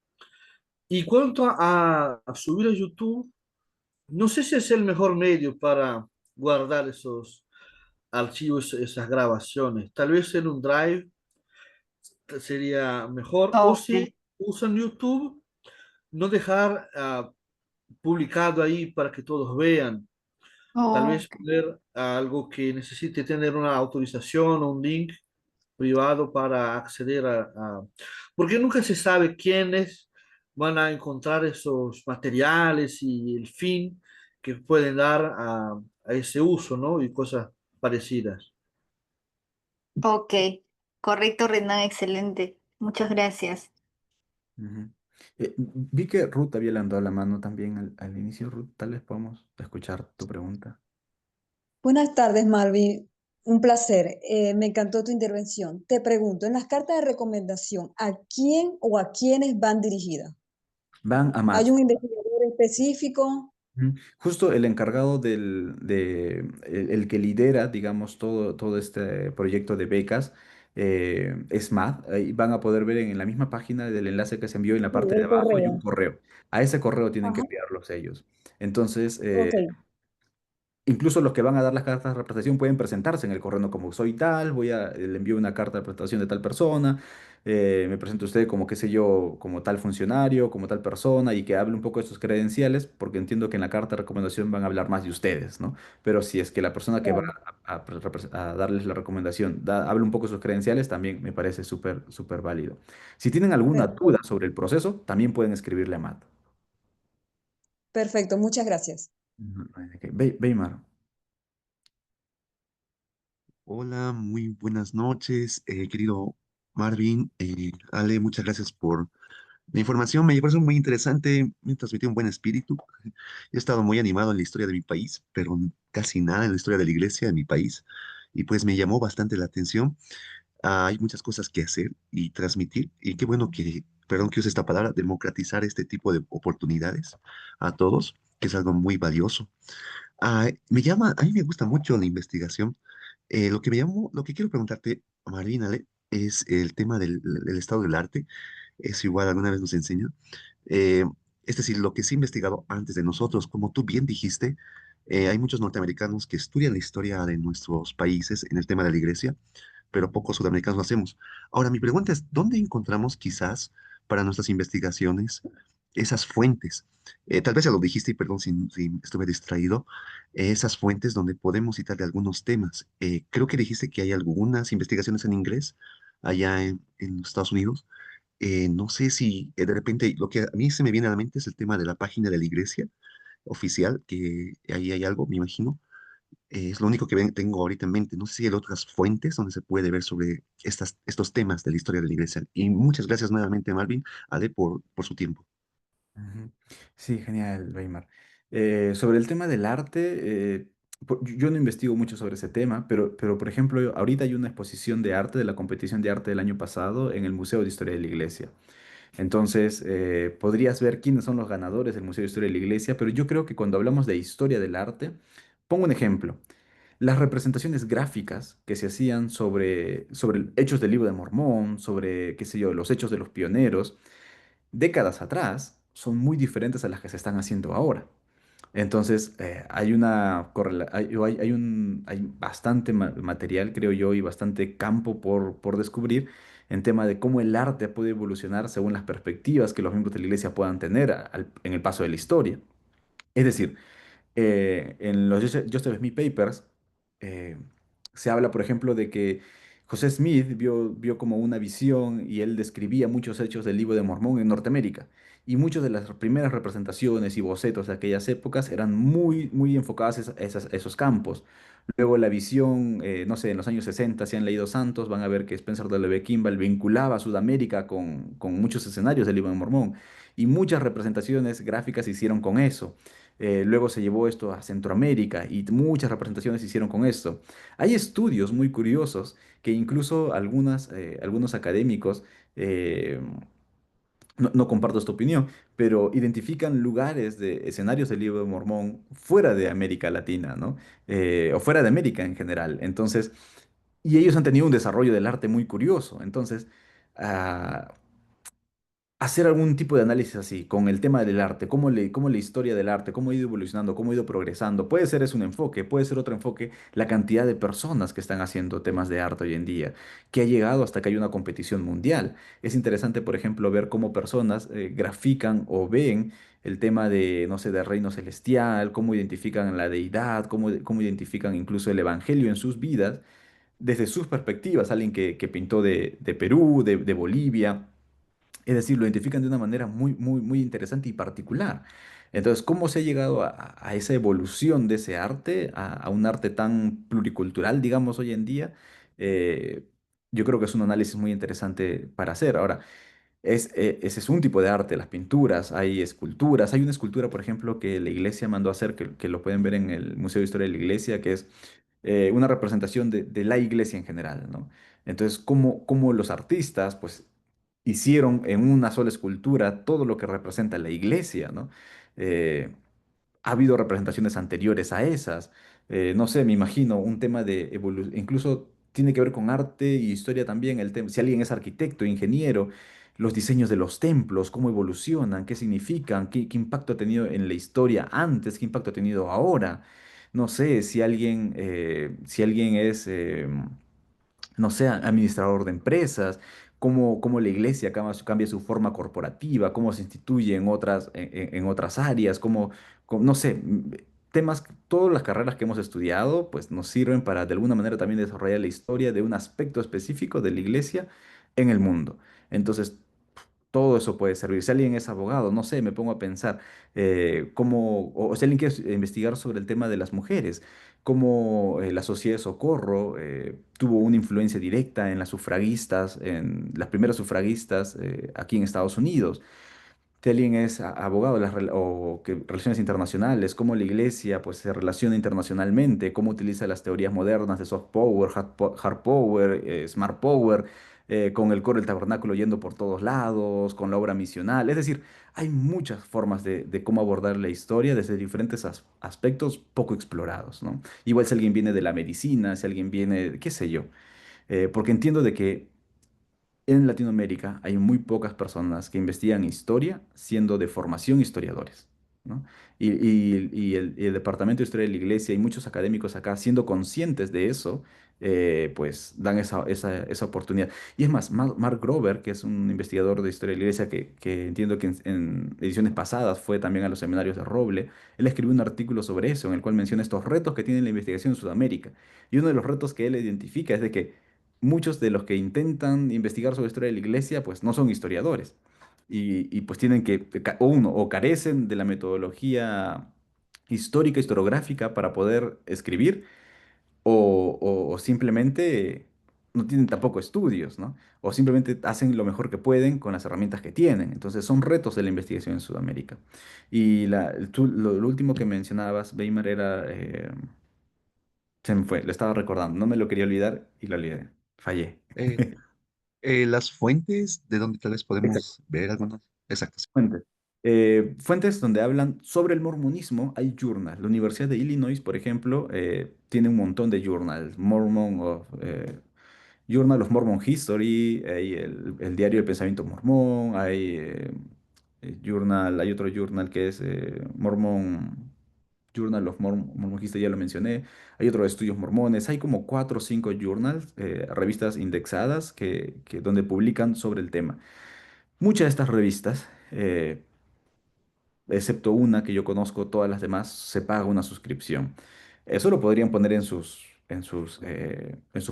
Y cuanto a subir a YouTube, no sé si es el mejor medio para guardar esos archivos, esas grabaciones. Tal vez en un Drive sería mejor. O Ok, si usan YouTube, no dejar publicado ahí para que todos vean. Tal vez ok. poner algo que necesite tener una autorización o un link privado para acceder porque nunca se sabe quiénes van a encontrar esos materiales y el fin que pueden dar a ese uso, ¿no? Y cosas parecidas. Ok, correcto, Renan, excelente. Muchas gracias. Ujú. Vi que Ruth había levantado la mano también al inicio. Ruth, tal vez podamos escuchar tu pregunta. Buenas tardes, Marvin. Un placer. Me encantó tu intervención. Te pregunto, en las cartas de recomendación, ¿a quién o a quiénes van dirigidas? Van a ¿Hay Matt. un investigador específico? Ujú. Justo el encargado el que lidera, digamos, todo este proyecto de becas es Matt. Ahí van a poder ver en la misma página del enlace que se envió en la Sí, parte de el abajo hay un correo. correo. A ese correo tienen que Ajá. enviarlos ellos. Entonces, Ok, incluso los que van a dar las cartas de representación pueden presentarse en el correo, ¿no? Como soy tal, le envío una carta de presentación de tal persona, me presento a usted como, qué sé yo, como tal funcionario, como tal persona, y que hable un poco de sus credenciales, porque entiendo que en la carta de recomendación van a hablar más de ustedes, ¿no? Pero si es que la persona que va claro. a darles la recomendación habla un poco de sus credenciales, también me parece súper, súper válido. Si tienen alguna duda Perfecto. sobre el proceso, también pueden escribirle a Matt. Perfecto, muchas gracias. Ujú. Ok, Weimar. Hola, muy buenas noches, querido Marvin. Ale, muchas gracias por la información. Me pareció muy interesante, me transmitió un buen espíritu. He estado muy animado en la historia de mi país, pero casi nada en la historia de la iglesia de mi país. Y pues me llamó bastante la atención. Hay muchas cosas que hacer y transmitir. Y qué bueno que, perdón que use esta palabra, democratizar este tipo de oportunidades a todos, que es algo muy valioso. A mí me gusta mucho la investigación. Lo que quiero preguntarte, Marina, es el tema del estado del arte. Es igual, alguna vez nos enseña. Eh, es decir, lo que se ha investigado antes de nosotros, como tú bien dijiste, hay muchos norteamericanos que estudian la historia de nuestros países en el tema de la iglesia, pero pocos sudamericanos lo hacemos. Ahora, mi pregunta es, ¿dónde encontramos quizás para nuestras investigaciones esas fuentes? Tal vez ya lo dijiste y perdón si estuve distraído, esas fuentes donde podemos citar de algunos temas. Creo que dijiste que hay algunas investigaciones en inglés allá en los Estados Unidos. No sé si de repente lo que a mí se me viene a la mente es el tema de la página de la iglesia oficial, que ahí hay algo, me imagino. Es lo único que tengo ahorita en mente. No sé si hay otras fuentes donde se puede ver sobre estos temas de la historia de la iglesia. Y muchas gracias nuevamente, Marvin, Ale, por su tiempo. Ujú. Sí, genial, Weimar. Sobre el tema del arte, yo no investigo mucho sobre ese tema, pero por ejemplo, ahorita hay una exposición de arte de la competición de arte del año pasado en el Museo de Historia de la Iglesia. Entonces, podrías ver quiénes son los ganadores del Museo de Historia de la Iglesia, pero yo creo que cuando hablamos de historia del arte, pongo un ejemplo. Las representaciones gráficas que se hacían sobre hechos del Libro de Mormón, sobre, qué sé yo, los hechos de los pioneros, décadas atrás son muy diferentes a las que se están haciendo ahora. Entonces, hay bastante material, creo yo, y bastante campo por descubrir en tema de cómo el arte puede evolucionar según las perspectivas que los miembros de la iglesia puedan tener en el paso de la historia. Es decir, en los Joseph Smith Papers eh, se habla, por ejemplo, de que José Smith vio como una visión y él describía muchos hechos del Libro de Mormón en Norteamérica. Y muchas de las primeras representaciones y bocetos de aquellas épocas eran muy enfocadas a esos campos. Luego la visión, no sé, en los años 60, si han leído Santos, van a ver que Spencer W. Kimball vinculaba a Sudamérica con muchos escenarios del Libro de Mormón. Y muchas representaciones gráficas se hicieron con eso. Luego se llevó esto a Centroamérica y muchas representaciones se hicieron con esto. Hay estudios muy curiosos que incluso algunos académicos, eh, no comparto esta opinión, pero identifican lugares de escenarios del Libro de Mormón fuera de América Latina, ¿no? O fuera de América en general. Entonces, y ellos han tenido un desarrollo del arte muy curioso. Entonces, ah, hacer algún tipo de análisis así, con el tema del arte, cómo la historia del arte, cómo ha ido evolucionando, cómo ha ido progresando. Puede ser es un enfoque, puede ser otro enfoque, la cantidad de personas que están haciendo temas de arte hoy en día, que ha llegado hasta que hay una competición mundial. Es interesante, por ejemplo, ver cómo personas grafican o ven el tema de, no sé, del reino celestial, cómo identifican la deidad, cómo identifican incluso el evangelio en sus vidas, desde sus perspectivas. Alguien que pintó de Perú, de Bolivia. Es decir, lo identifican de una manera muy interesante y particular. Entonces, ¿cómo se ha llegado a esa evolución de ese arte, a un arte tan pluricultural, digamos, hoy en día? Eh, yo creo que es un análisis muy interesante para hacer. Ahora, ese es un tipo de arte, las pinturas, hay esculturas. Hay una escultura, por ejemplo, que la iglesia mandó a hacer, que lo pueden ver en el Museo de Historia de la Iglesia, que es una representación de la iglesia en general, ¿no? Entonces, cómo los artistas, pues, hicieron en una sola escultura todo lo que representa la iglesia, ¿no? Eh, ha habido representaciones anteriores a esas. No sé, me imagino un tema de evolución, incluso tiene que ver con arte y historia también, el tema, si alguien es arquitecto, ingeniero, los diseños de los templos, cómo evolucionan, qué significan, qué impacto ha tenido en la historia antes, qué impacto ha tenido ahora. No sé, si alguien es, no sé, administrador de empresas, cómo la iglesia cambia su forma corporativa, cómo se instituye en otras áreas, no sé, temas, todas las carreras que hemos estudiado, pues nos sirven para de alguna manera también desarrollar la historia de un aspecto específico de la iglesia en el mundo. Entonces, todo eso puede servir. Si alguien es abogado, no sé, me pongo a pensar o si alguien quiere investigar sobre el tema de las mujeres, cómo la Sociedad de Socorro tuvo una influencia directa en las sufragistas, en las primeras sufragistas aquí en Estados Unidos. Si alguien es abogado o que relaciones internacionales, cómo la iglesia pues, se relaciona internacionalmente, cómo utiliza las teorías modernas de soft power, hard power, smart power, con el coro del tabernáculo yendo por todos lados, con la obra misional. Es decir, hay muchas formas de cómo abordar la historia desde diferentes aspectos poco explorados, ¿no? Igual si alguien viene de la medicina, si alguien viene, qué sé yo, porque entiendo de que en Latinoamérica hay muy pocas personas que investigan historia siendo de formación historiadores, ¿no? Y el Departamento de Historia de la Iglesia y muchos académicos acá, siendo conscientes de eso, pues dan esa oportunidad. Y es más, Mark Grover, que es un investigador de Historia de la Iglesia que entiendo que en ediciones pasadas fue también a los seminarios de Roble, él escribió un artículo sobre eso, en el cual menciona estos retos que tiene la investigación en Sudamérica. Y uno de los retos que él identifica es de que muchos de los que intentan investigar sobre la historia de la iglesia, pues no son historiadores. Y pues tienen o carecen de la metodología histórica, historiográfica para poder escribir, o simplemente no tienen tampoco estudios, ¿no? O simplemente hacen lo mejor que pueden con las herramientas que tienen. Entonces son retos de la investigación en Sudamérica. Y lo último que mencionabas, Weimar, se me fue, lo estaba recordando, no me lo quería olvidar y lo olvidé. Fallé. Eh, las fuentes de donde tal vez podemos ver algunas. Exacto. Sí. Fuentes. Fuentes donde hablan sobre el mormonismo, hay journals. La Universidad de Illinois, por ejemplo, tiene un montón de journals. Journal of Mormon History, hay el Diario del Pensamiento Mormón, hay otro journal que es Mormon. Journal of Mormonista, ya lo mencioné. Hay otro de estudios mormones. Hay como 4 o 5 journals, revistas indexadas donde publican sobre el tema. Muchas de estas revistas, excepto una que yo conozco, todas las demás, se paga una suscripción. Eso lo podrían poner en sus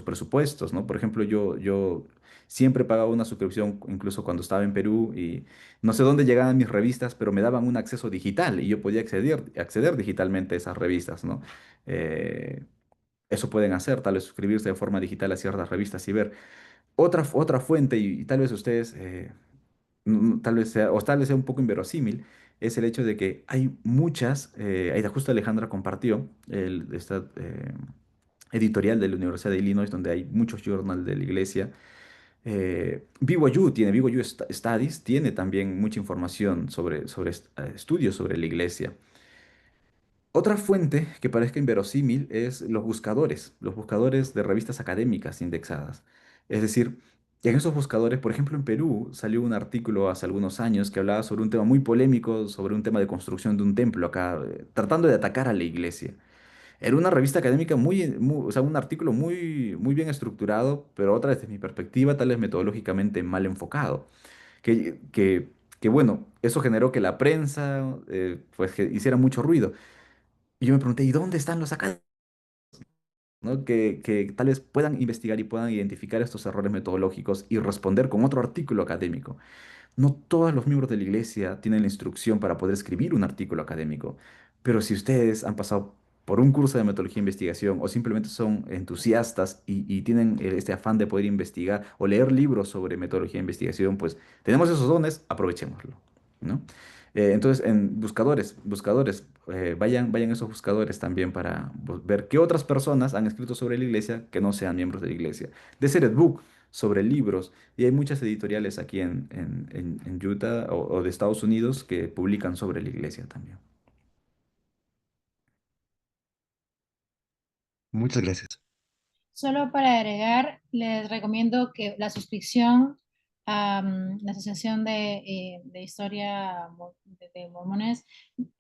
presupuestos, ¿no? Por ejemplo, yo siempre pagaba una suscripción, incluso cuando estaba en Perú, y no sé dónde llegaban mis revistas, pero me daban un acceso digital y yo podía acceder digitalmente a esas revistas, ¿no? Eh, Eso pueden hacer, tal vez suscribirse de forma digital a ciertas revistas y ver otra fuente, y tal vez ustedes tal vez sea un poco inverosímil, es el hecho de que hay muchas, ahí justo Alejandra compartió esta editorial de la Universidad de Illinois, donde hay muchos journals de la iglesia. BYU Studies, tiene también mucha información sobre estudios sobre la iglesia. Otra fuente que parezca inverosímil es los buscadores de revistas académicas indexadas. Es decir, en esos buscadores, por ejemplo, en Perú salió un artículo hace algunos años que hablaba sobre un tema muy polémico, sobre un tema de construcción de un templo acá, tratando de atacar a la iglesia. Era una revista académica o sea, un artículo muy bien estructurado, pero otra desde mi perspectiva, tal vez metodológicamente mal enfocado. Que, que, que bueno, eso generó que la prensa pues, que hiciera mucho ruido. Y yo me pregunté, ¿y dónde están los académicos? ¿No? Que tal vez puedan investigar y puedan identificar estos errores metodológicos y responder con otro artículo académico. No todos los miembros de la iglesia tienen la instrucción para poder escribir un artículo académico, pero si ustedes han pasado por un curso de metodología de investigación o simplemente son entusiastas y tienen este afán de poder investigar o leer libros sobre metodología de investigación, pues tenemos esos dones, aprovechémoslo, ¿no? Entonces, en buscadores, vayan a esos buscadores también para ver qué otras personas han escrito sobre la iglesia que no sean miembros de la iglesia. Deseret Book, sobre libros, y hay muchas editoriales aquí en Utah o de Estados Unidos que publican sobre la iglesia también. Muchas gracias. Solo para agregar, les recomiendo que la suscripción a la Asociación de Historia de Mormones,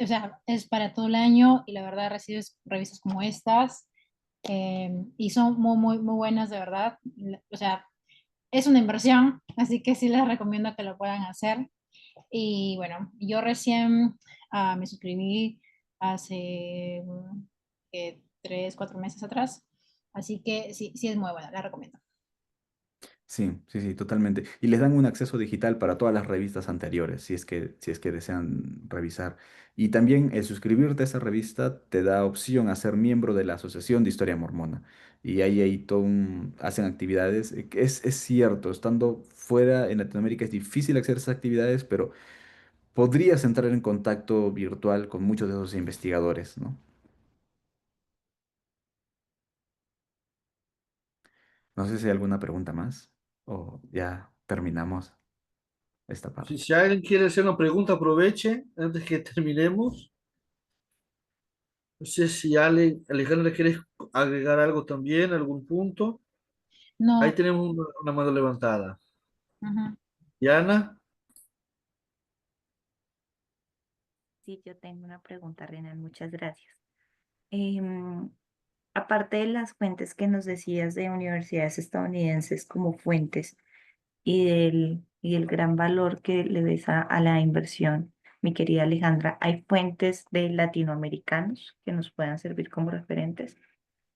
o sea, es para todo el año y la verdad recibes revistas como estas y son muy buenas de verdad. O sea, es una inversión, así que sí les recomiendo que lo puedan hacer. Y bueno, yo recién me suscribí hace 3, 4 meses atrás, así que sí, sí es muy buena, la recomiendo. Sí, sí, sí, totalmente. Y les dan un acceso digital para todas las revistas anteriores, si es que desean revisar. Y también el suscribirte a esa revista te da opción a ser miembro de la Asociación de Historia Mormona. Y ahí hacen actividades. Es cierto, estando fuera en Latinoamérica es difícil acceder a esas actividades, pero podrías entrar en contacto virtual con muchos de esos investigadores, ¿no? No sé si hay alguna pregunta más o ya terminamos esta Si, parte. si alguien quiere hacer una pregunta, aproveche antes que terminemos. No sé si Alejandra quiere agregar algo también, algún punto. Ahí No, tenemos una mano levantada. ujú. Diana, Sí, yo tengo una pregunta, Renan, muchas gracias. Em, Aparte de las fuentes que nos decías de universidades estadounidenses como fuentes y del gran valor que le ves a la inversión, mi querida Alejandra, ¿hay fuentes de latinoamericanos que nos puedan servir como referentes?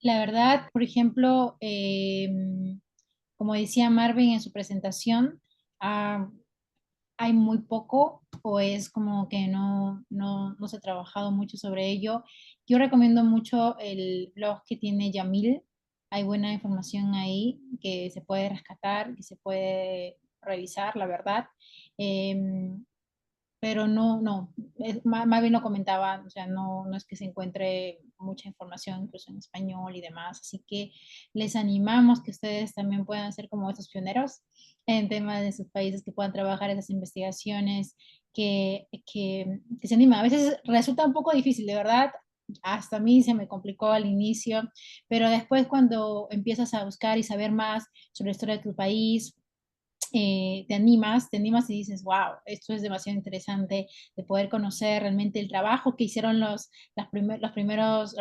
La verdad, por ejemplo, como decía Marvin en su presentación, ah, hay muy poco o es como que no se ha trabajado mucho sobre ello. Yo recomiendo mucho el blog que tiene Yamil. Hay buena información ahí que se puede rescatar, que se puede revisar, la verdad. Em, pero más bien lo comentaba, o sea, no es que se encuentre mucha información, incluso en español y demás, así que les animamos que ustedes también puedan ser como esos pioneros en temas de sus países, que puedan trabajar esas investigaciones, que se animen. A veces resulta un poco difícil, de verdad, hasta a mí se me complicó al inicio, pero después cuando empiezas a buscar y saber más sobre la historia de tu país, te animas y dices, wow, esto es demasiado interesante de poder conocer realmente el trabajo que hicieron las primeras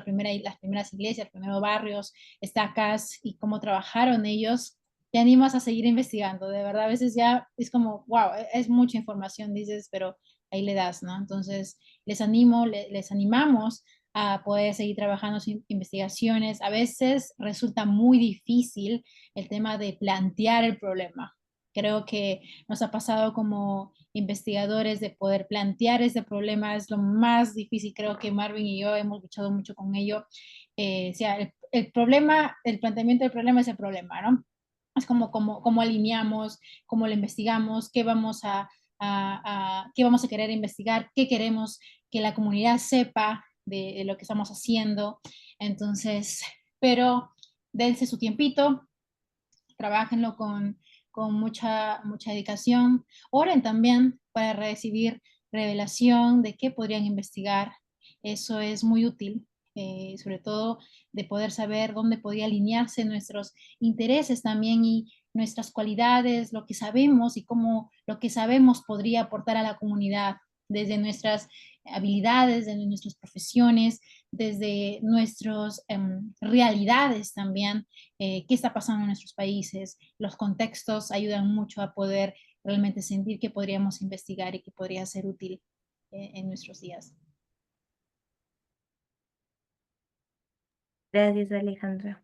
iglesias, los primeros barrios, estacas y cómo trabajaron ellos. Te animas a seguir investigando, de verdad, a veces ya es como, wow, es mucha información, dices, pero ahí le das, ¿no? Entonces, les animamos a poder seguir trabajando en investigaciones. A veces resulta muy difícil el tema de plantear el problema. Creo que nos ha pasado como investigadores de poder plantear ese problema, es lo más difícil. Creo que Marvin y yo hemos luchado mucho con ello. O sea, el problema, el planteamiento del problema es el problema, ¿no? Es como alineamos, cómo lo investigamos, qué vamos a querer investigar, qué queremos que la comunidad sepa de lo que estamos haciendo. Entonces, pero dense su tiempito, trabájenlo con mucha dedicación. Oren también para recibir revelación de qué podrían investigar. Eso es muy útil, sobre todo de poder saber dónde podría alinearse nuestros intereses también y nuestras cualidades, lo que sabemos y cómo lo que sabemos podría aportar a la comunidad desde nuestras habilidades, desde nuestras profesiones, desde nuestras realidades también, qué está pasando en nuestros países. Los contextos ayudan mucho a poder realmente sentir que podríamos investigar y que podría ser útil en nuestros días. Gracias, Alejandra.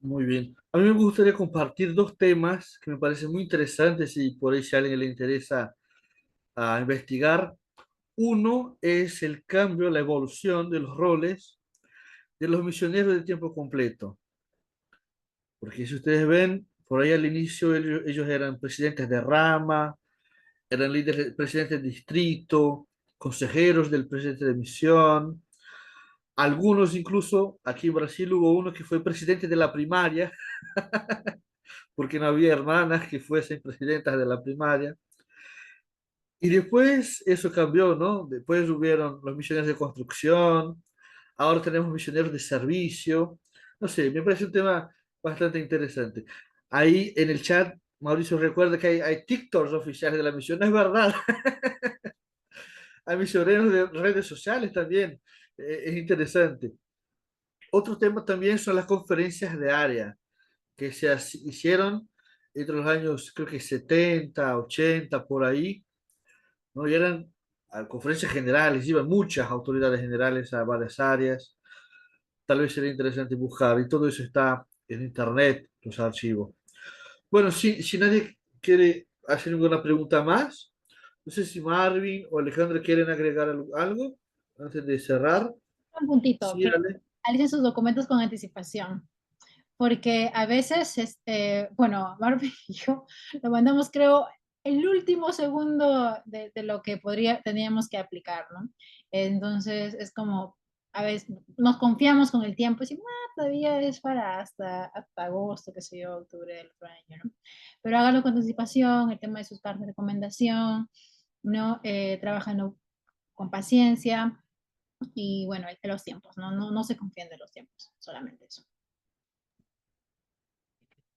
Muy bien. A mí me gustaría compartir dos temas que me parecen muy interesantes y por ahí si a alguien le interesa investigar. Uno es el cambio, la evolución de los roles de los misioneros de tiempo completo. Porque si ustedes ven, por ahí al inicio ellos eran presidentes de rama, eran líderes, presidentes de distrito, consejeros del presidente de misión. Algunos incluso, aquí en Brasil hubo uno que fue presidente de la primaria, porque no había hermanas que fuesen presidentas de la primaria. Y después eso cambió, ¿no? Después hubieron los misioneros de construcción, ahora tenemos misioneros de servicio. No sé, me parece un tema bastante interesante. Ahí en el chat, Mauricio recuerda que hay TikToks oficiales de la misión. No es verdad, hay misioneros de redes sociales también. Es interesante. Otro tema también son las conferencias de área que hicieron entre los años, creo que 70 80 por ahí, ¿no? Y eran conferencias generales, iban muchas autoridades generales a varias áreas. Tal vez sería interesante buscar, y todo eso está en internet, los archivos. Bueno, si nadie quiere hacer ninguna pregunta más, no sé si Marvin o Alejandro quieren agregar algo antes de cerrar. Un puntito, Sí, que Ale. realicen sus documentos con anticipación, porque a veces, bueno, Marvin y yo lo mandamos, creo, el último segundo de lo que teníamos que aplicar, ¿no? Entonces es como, a veces nos confiamos con el tiempo y decimos, todavía es para hasta agosto, qué sé yo, octubre del otro año, ¿no? Pero hágalo con anticipación, el tema de sus cartas de recomendación, ¿no? Trabajando con paciencia y bueno, los tiempos, no se confíen de los tiempos, solamente eso.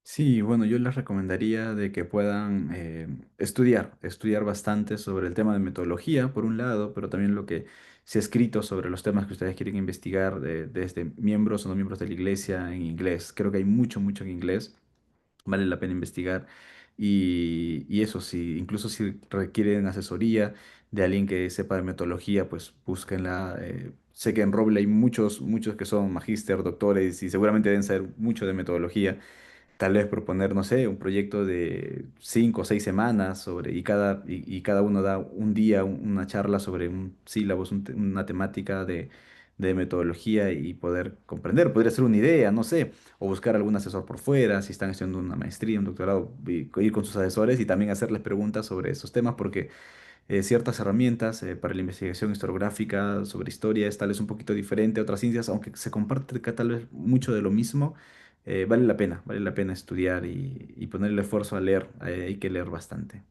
Sí, bueno, yo les recomendaría de que puedan estudiar bastante sobre el tema de metodología, por un lado, pero también lo que se ha escrito sobre los temas que ustedes quieren investigar desde miembros o no miembros de la iglesia en inglés. Creo que hay mucho en inglés, vale la pena investigar. Y eso sí, incluso si requieren asesoría de alguien que sepa de metodología, pues búsquenla. Sé que en Roble hay muchos que son magíster, doctores y seguramente deben saber mucho de metodología. Tal vez proponer, no sé, un proyecto de 5 o 6 semanas y cada uno da un día una charla sobre un sílabus, una temática de metodología y poder comprender. Podría ser una idea, no sé, o buscar algún asesor por fuera, si están estudiando una maestría, un doctorado, ir con sus asesores y también hacerles preguntas sobre esos temas, porque ciertas herramientas para la investigación historiográfica sobre historia es tal vez un poquito diferente a otras ciencias, aunque se comparte tal vez mucho de lo mismo. Vale la pena estudiar y poner el esfuerzo a leer. Hay que leer bastante.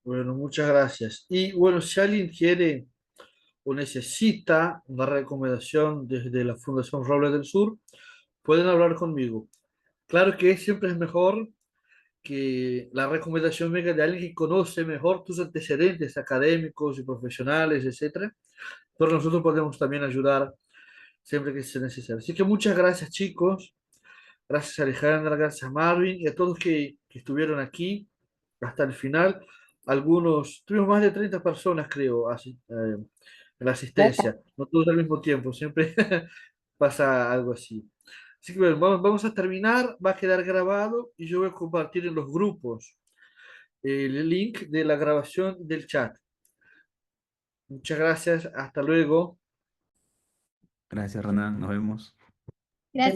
Bueno, muchas gracias. Y bueno, si alguien quiere o necesita una recomendación desde la Fundación Robles del Sur, pueden hablar conmigo. Claro que siempre es mejor que la recomendación venga de alguien que conoce mejor tus antecedentes académicos y profesionales, etcétera, pero nosotros podemos también ayudar siempre que se necesite. Así que muchas gracias, chicos. Gracias, Alejandra, gracias, Marvin, y a todos que estuvieron aquí hasta el final. Algunos, tuvimos más de 30 personas, creo, en la asistencia. No todos al mismo tiempo, siempre pasa algo así. Así que bueno, vamos a terminar, va a quedar grabado y yo voy a compartir en los grupos el link de la grabación del chat. Muchas gracias, hasta luego. Gracias, Renan. Nos vemos. Gracias.